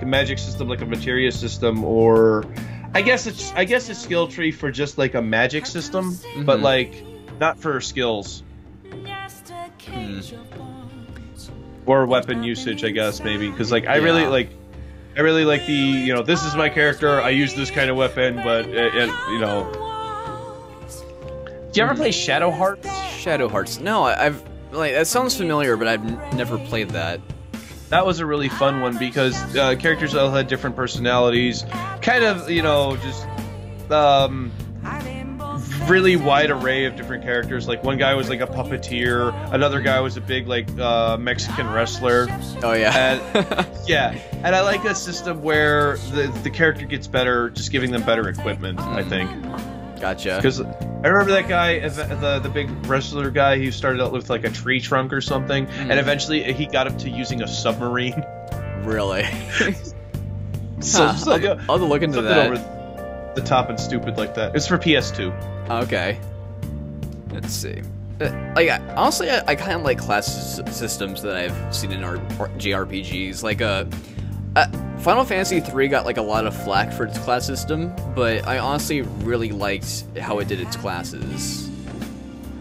a magic system, like a materia system, or I guess a skill tree for just like a magic system, but like not for skills or weapon usage. I guess maybe because like I really like the this is my character. I use this kind of weapon, but Do you ever play Shadow Hearts? Shadow Hearts? No, I've like that sounds familiar, but I've never played that. That was a really fun one because characters all had different personalities, kind of, just really wide array of different characters. Like one guy was like a puppeteer, another guy was a big like Mexican wrestler. Oh yeah. And, yeah, and I like a system where the character gets better, just giving them better equipment. I think. Gotcha. Because I remember that guy, the big wrestler guy, he started out with like a tree trunk or something, and eventually he got up to using a submarine. Really? I'll have to look into that. Over the top and stupid like that. It's for PS2. Okay. Let's see. Like, honestly, I kind of like class systems that I've seen in our JRPGs. Like, Final Fantasy III got like a lot of flack for its class system, but I honestly really liked how it did its classes,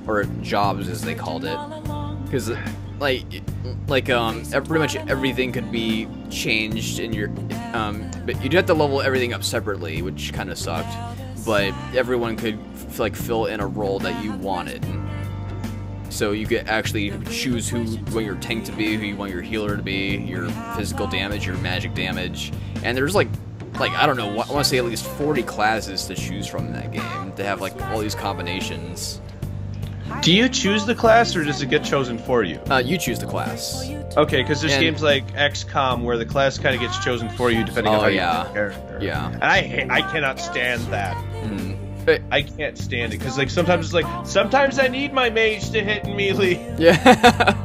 or jobs as they called it, because pretty much everything could be changed in your, but you'd have to level everything up separately, which kind of sucked. But everyone could like fill in a role that you wanted. So you could actually choose who you want your tank to be, who you want your healer to be, your physical damage, your magic damage. And there's like I don't know, I want to say at least 40 classes to choose from in that game to have like all these combinations. Do you choose the class, or does it get chosen for you? You choose the class. Okay, because there's games like XCOM where the class kind of gets chosen for you depending on how you play the character. Yeah. And I cannot stand that. Mm. I can't stand it because like sometimes I need my mage to hit melee. Yeah.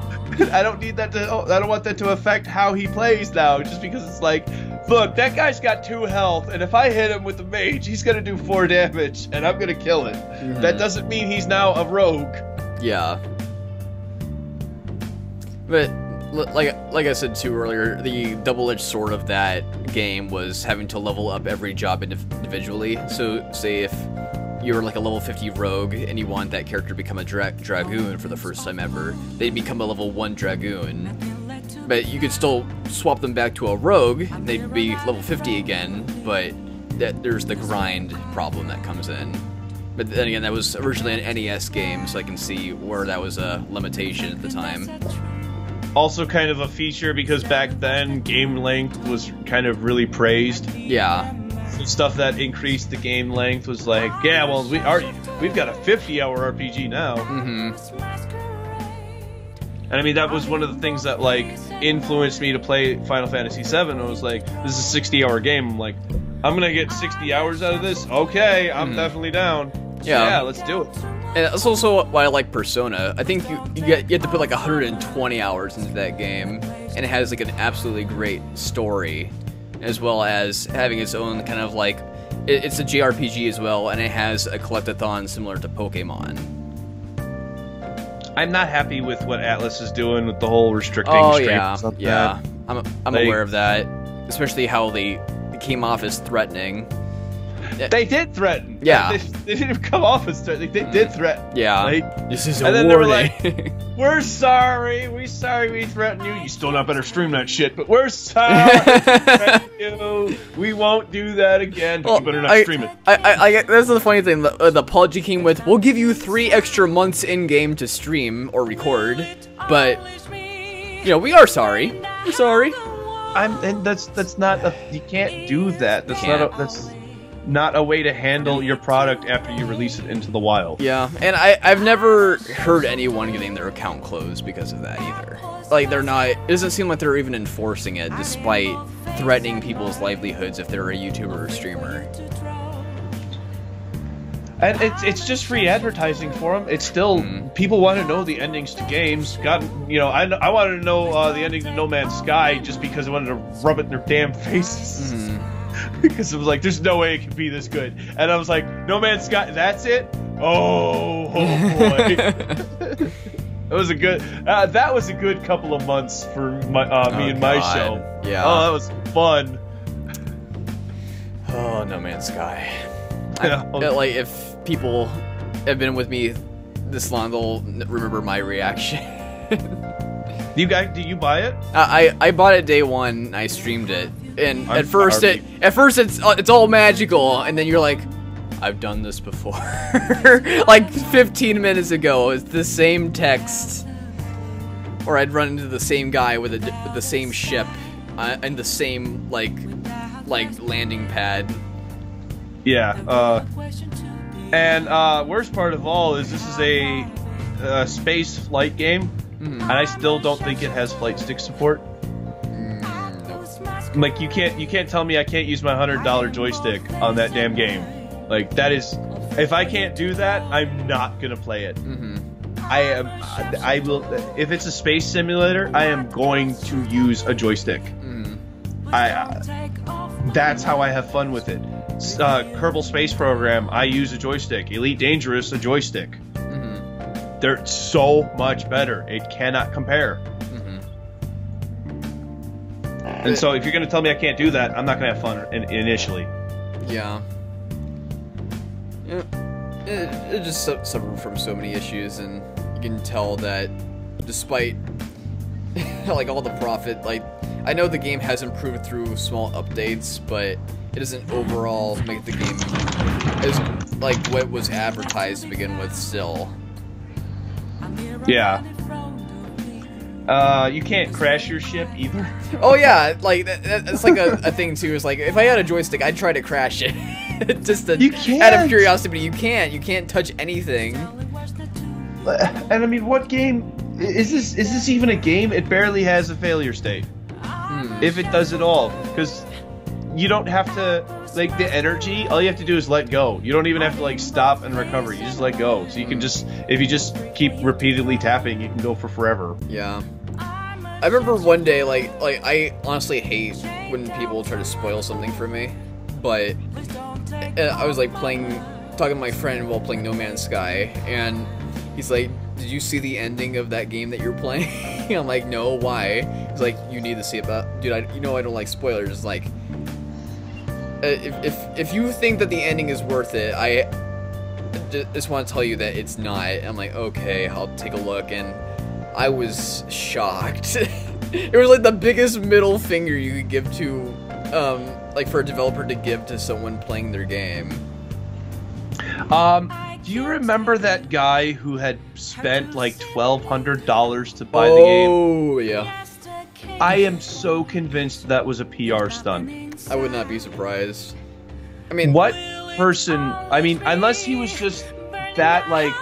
I don't need that to. I don't want that to affect how he plays now. Just because it's like, look, that guy's got 2 health, and if I hit him with the mage, he's gonna do 4 damage, and I'm gonna kill it. Mm-hmm. That doesn't mean he's now a rogue. Yeah. But like I said too earlier, the double-edged sword of that game was having to level up every job individually. So say if you're like a level 50 rogue and you want that character to become a dragoon for the first time ever, they'd become a level 1 dragoon. But you could still swap them back to a rogue, and they'd be level 50 again, but there's the grind problem that comes in. But then again, that was originally an NES game, so I can see where that was a limitation at the time. Also kind of a feature because back then game length was kind of really praised. Yeah. The stuff that increased the game length was like, yeah, well, we've got a 50-hour RPG now. Mm-hmm. And I mean, that was one of the things that like influenced me to play Final Fantasy VII. I was like, this is a 60-hour game. I'm like, I'm gonna get 60 hours out of this. Okay, I'm definitely down. Yeah, let's do it. And that's also why I like Persona. I think you have to put like 120 hours into that game, and it has like an absolutely great story, as well as having its own kind of like, it's a JRPG as well, and it has a collectathon similar to Pokemon. I'm not happy with what Atlas is doing with the whole restricting streams. Yeah. I'm aware of that, especially how they came off as threatening. They did threaten. Yeah. They didn't come off as threatening. They did threaten. Yeah. Like, this is a warning. And then they were like, we're sorry. We're sorry we threatened you. You still not better stream that shit, but we're sorry we threatened you. We won't do that again, but you better not stream it. That's the funny thing. The apology came with, we'll give you 3 extra months in-game to stream or record, but, you know, we are sorry. We're sorry. And that's not a, you can't do that. That's not a way to handle your product after you release it into the wild. Yeah, and I've never heard anyone getting their account closed because of that either. Like, they're not, it doesn't seem like they're even enforcing it, despite threatening people's livelihoods if they're a YouTuber or streamer. And it's just free advertising for them. It's still, people want to know the endings to games. God, you know, I wanted to know the ending to No Man's Sky just because I wanted to rub it in their damn faces. Because it was like, there's no way it could be this good. And I was like, No Man's Sky, that's it? Oh boy. That was a good couple of months for me and my show. Yeah. Oh, that was fun. Oh, No Man's Sky. Like, if people have been with me this long, they'll remember my reaction. Do you buy it? I bought it day one. I streamed it, and at first it's all magical, and then you're like, I've done this before. Like 15 minutes ago, it's the same text, or I'd run into the same guy with the same ship and the same like landing pad. Yeah. And worst part of all is this is a space flight game. And I still don't think it has flight stick support. Like, you can't tell me I can't use my $100 joystick on that damn game. Like, that is, if I can't do that, I'm not gonna play it. I will, if it's a space simulator, I am going to use a joystick. That's how I have fun with it. Kerbal Space Program, I use a joystick. Elite Dangerous, a joystick. Mm-hmm. They're so much better. It cannot compare. And so if you're going to tell me I can't do that, I'm not going to have fun initially. Yeah. It just suffered from so many issues, and you can tell that despite like all the profit, like I know the game has improved through small updates, but it doesn't overall make the game as like what was advertised to begin with still. Yeah. You can't crash your ship either. Oh yeah, like that's like a thing too. Is like if I had a joystick, I'd try to crash it, just to, out of curiosity. But you can't touch anything. And I mean, what game is this? Is this even a game? It barely has a failure state, if it does at all. Because you don't have to like the energy. All you have to do is let go. You don't even have to like stop and recover. You just let go. So you can just, if you just keep repeatedly tapping, you can go for forever. Yeah. I remember one day, like I honestly hate when people try to spoil something for me, but I was like talking to my friend while playing No Man's Sky, and he's like, "Did you see the ending of that game that you're playing?" I'm like, "No, why?" He's like, "You need to see it, but dude, I don't like spoilers. Like, if you think that the ending is worth it, I just want to tell you that it's not." I'm like, "Okay, I'll take a look," and I was shocked. It was like the biggest middle finger you could give to, like for a developer to give to someone playing their game. Do you remember that guy who had spent like $1,200 to buy the game? Oh, yeah. I am so convinced that was a PR stunt. I would not be surprised. I mean, what person? I mean, unless he was just that like.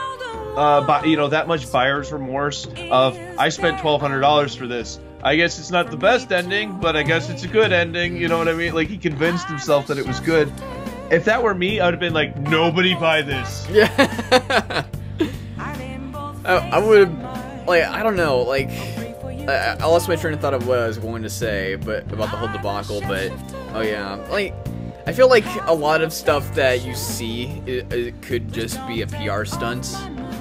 You know, that much buyer's remorse of, I spent $1,200 for this. I guess it's not the best ending, but I guess it's a good ending. You know what I mean? Like, he convinced himself that it was good. If that were me, I would have been like, nobody buy this. Yeah. I would have, like, I don't know, like, I lost my train of thought of what I was going to say, but about the whole debacle, but, oh yeah, like, I feel like a lot of stuff that you see, it could just be a PR stunt.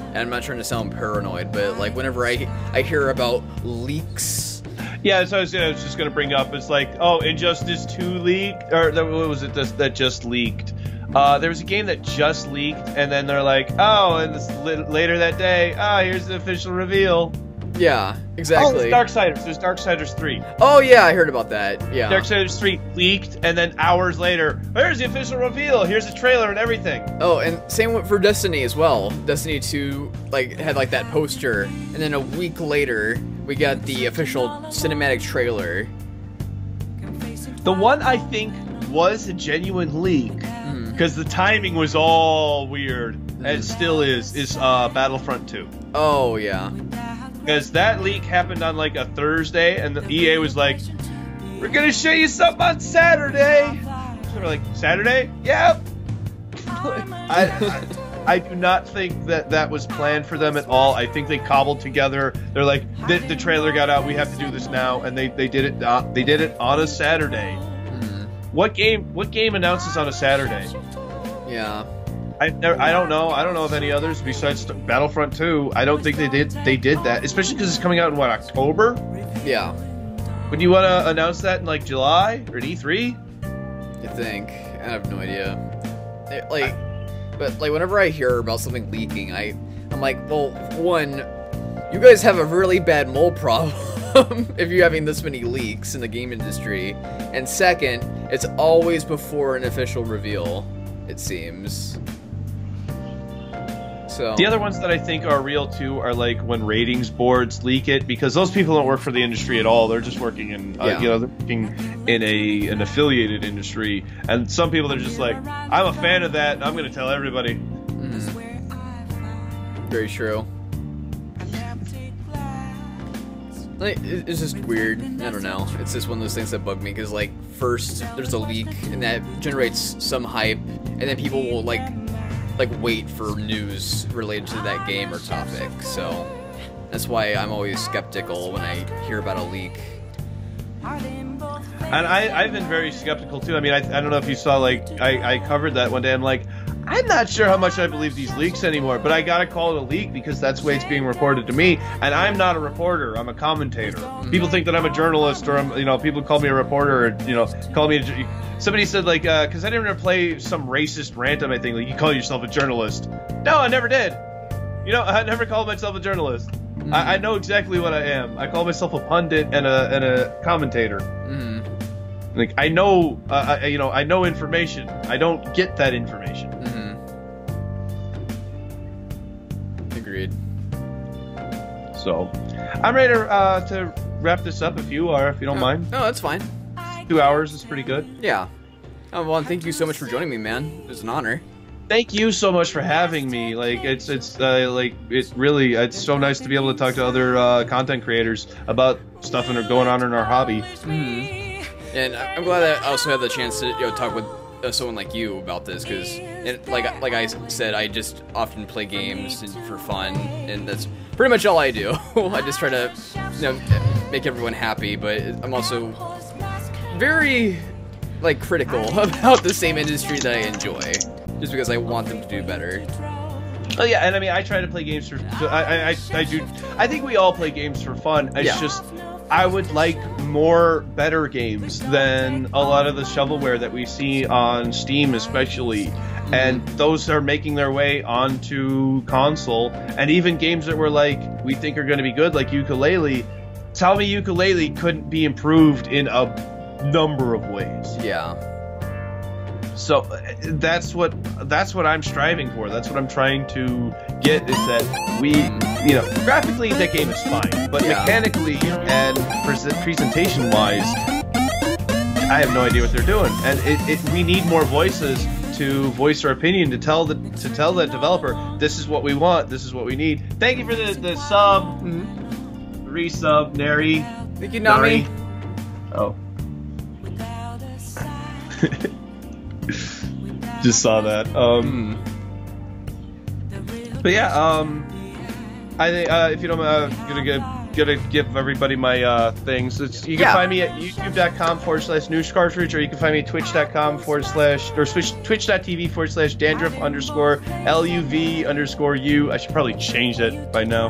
And I'm not trying to sound paranoid, but like whenever I hear about leaks. Yeah, so I was just gonna bring up. It's like, oh, Injustice 2 leaked, or what was it that just leaked? There was a game that just leaked, and then they're like, oh, and later that day, here's the official reveal. Yeah, exactly. Oh, it's Darksiders. There's Darksiders 3. Oh yeah, I heard about that. Yeah. Darksiders 3 leaked, and then hours later, here's the official reveal. Here's the trailer and everything. Oh, and same for Destiny as well. Destiny 2 like had like that poster, and then a week later we got the official cinematic trailer. The one I think was a genuine leak, because the timing was all weird, and it still is Battlefront 2. Oh yeah. Because that leak happened on like a Thursday, and the EA was like, "We're gonna show you something on Saturday." So we're like, "Saturday? Yep." I do not think that was planned for them at all. I think they cobbled together. They're like, the trailer got out. We have to do this now, and they did it. They did it on a Saturday. What game announces on a Saturday? Yeah. I don't know. I don't know of any others besides Battlefront 2. I don't think they did that, especially because it's coming out in what, October? Yeah. Would you want to announce that in like July or an E3? I think. I have no idea. But whenever I hear about something leaking, I'm like, well, one, you guys have a really bad mole problem if you're having this many leaks in the game industry, and second, it's always before an official reveal, it seems. So. The other ones that I think are real too are like when ratings boards leak it, because those people don't work for the industry at all. They're just working in, they're working in an affiliated industry. And some people are just like, I'm a fan of that, and I'm going to tell everybody. Very true. Like, it's just weird. I don't know. It's just one of those things that bug me, because like first there's a leak and that generates some hype, and then people will like wait for news related to that game or topic. So that's why I'm always skeptical when I hear about a leak. And I've been very skeptical too. I mean, I don't know if you saw, like, I covered that one day. I'm like, I'm not sure how much I believe these leaks anymore, but I gotta call it a leak because that's the way it's being reported to me. And I'm not a reporter; I'm a commentator. People think that I'm a journalist, or people call me a reporter, or call me. Somebody said, like, because I didn't play some racist rant on my thing, like, you call yourself a journalist. No, I never did. I never called myself a journalist. I know exactly what I am. I call myself a pundit and a commentator. Like, I know, I know information. I don't get that information. Agreed. So, I'm ready to wrap this up if you are, if you don't mind. No, that's fine. 2 hours is pretty good. Yeah. Oh, well, thank you so much for joining me, man. It was an honor. Thank you so much for having me. Like, it's so nice to be able to talk to other content creators about stuff that are going on in our hobby. And I'm glad that I also had the chance to talk with someone like you about this, because like I said, I just often play games for fun, and that's pretty much all I do. I just try to make everyone happy, but I'm also very critical about the same industry that I enjoy, just because I want them to do better. Oh yeah, and I mean, I try to play games for. I do. I think we all play games for fun. It's just, I would like more better games than a lot of the shovelware that we see on Steam, especially. And those are making their way onto console. And even games that we think are going to be good, like Yooka-Laylee. Tell me Yooka-Laylee couldn't be improved in a number of ways. Yeah. So that's what I'm striving for. That's what I'm trying to get, is that graphically that game is fine, but mechanically and presentation wise, I have no idea what they're doing. And we need more voices to voice our opinion, to tell the developer, this is what we want, this is what we need. Thank you for the sub, resub, Nary. Thank you, Nami. Oh. Just saw that. But yeah, I think if you don't, gonna give everybody my things. You can find me at youtube.com/news cartridge, or you can find me at twitch.com/dandruff_LUV_U. I should probably change that by now.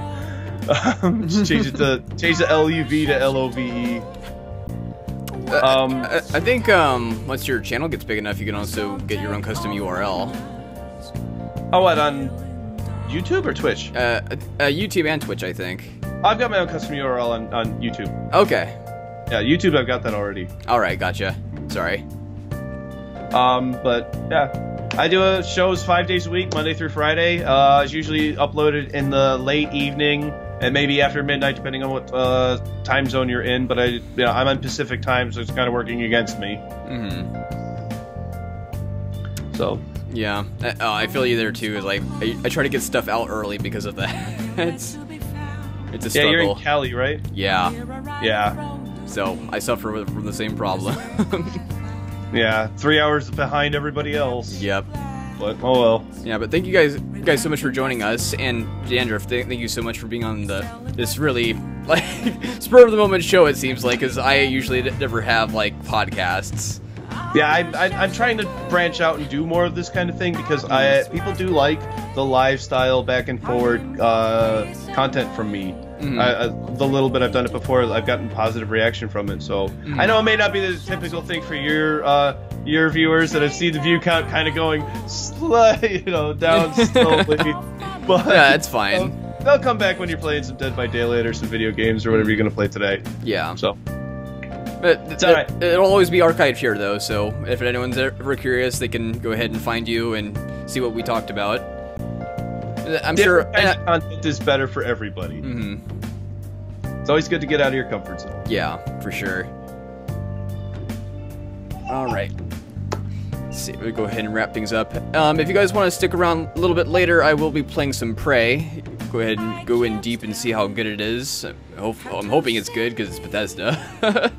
Just change the LUV to LOVE. I think once your channel gets big enough, you can also get your own custom URL. Oh, what, on YouTube or Twitch? YouTube and Twitch, I think. I've got my own custom URL on YouTube. Okay. Yeah, YouTube, I've got that already. Alright, gotcha. Sorry. But yeah, I do shows 5 days a week, Monday through Friday. It's usually uploaded in the late evening and maybe after midnight, depending on what time zone you're in. But I'm on Pacific time, so it's kind of working against me. So yeah, I feel you there too. Is like I try to get stuff out early because of that. it's a struggle. Yeah, you're in Cali, right? Yeah. Yeah. So I suffer from the same problem. Yeah, 3 hours behind everybody else. Yep. But oh well. Yeah, but thank you guys so much for joining us, and Dandruff, thank you so much for being on this really spur of the moment show. It seems like, because I usually never have podcasts. Yeah, I'm trying to branch out and do more of this kind of thing, because people do like the lifestyle back and forward content from me. The little bit I've done it before, I've gotten positive reaction from it. So I know it may not be the typical thing for your viewers that have seen the view count kind of going down slowly. But yeah, it's fine. They'll come back when you're playing some Dead by Daylight or some video games or whatever you're gonna play today. Yeah. So. But it's alright. It'll always be archived here, though, so if anyone's ever curious, they can go ahead and find you and see what we talked about. I'm sure content is better for everybody. It's always good to get out of your comfort zone. Yeah, for sure. Alright. Let's see, we'll go ahead and wrap things up. If you guys want to stick around a little bit later, I will be playing some Prey. Go ahead and go in deep and see how good it is. I'm hoping it's good, because it's Bethesda.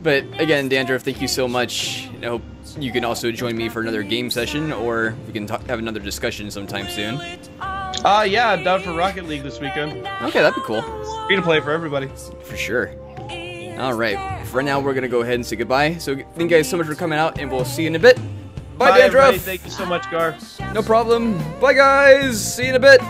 But again, Dandruff, thank you so much. I hope you can also join me for another game session, or we can have another discussion sometime soon. Yeah, I'm down for Rocket League this weekend. Okay, that'd be cool. Free to play for everybody. For sure. Alright, for right now, we're gonna go ahead and say goodbye. So thank you guys so much for coming out, and we'll see you in a bit. Bye, Bye, Dandruff. everybody. Thank you so much, Gar. No problem. Bye, guys. See you in a bit.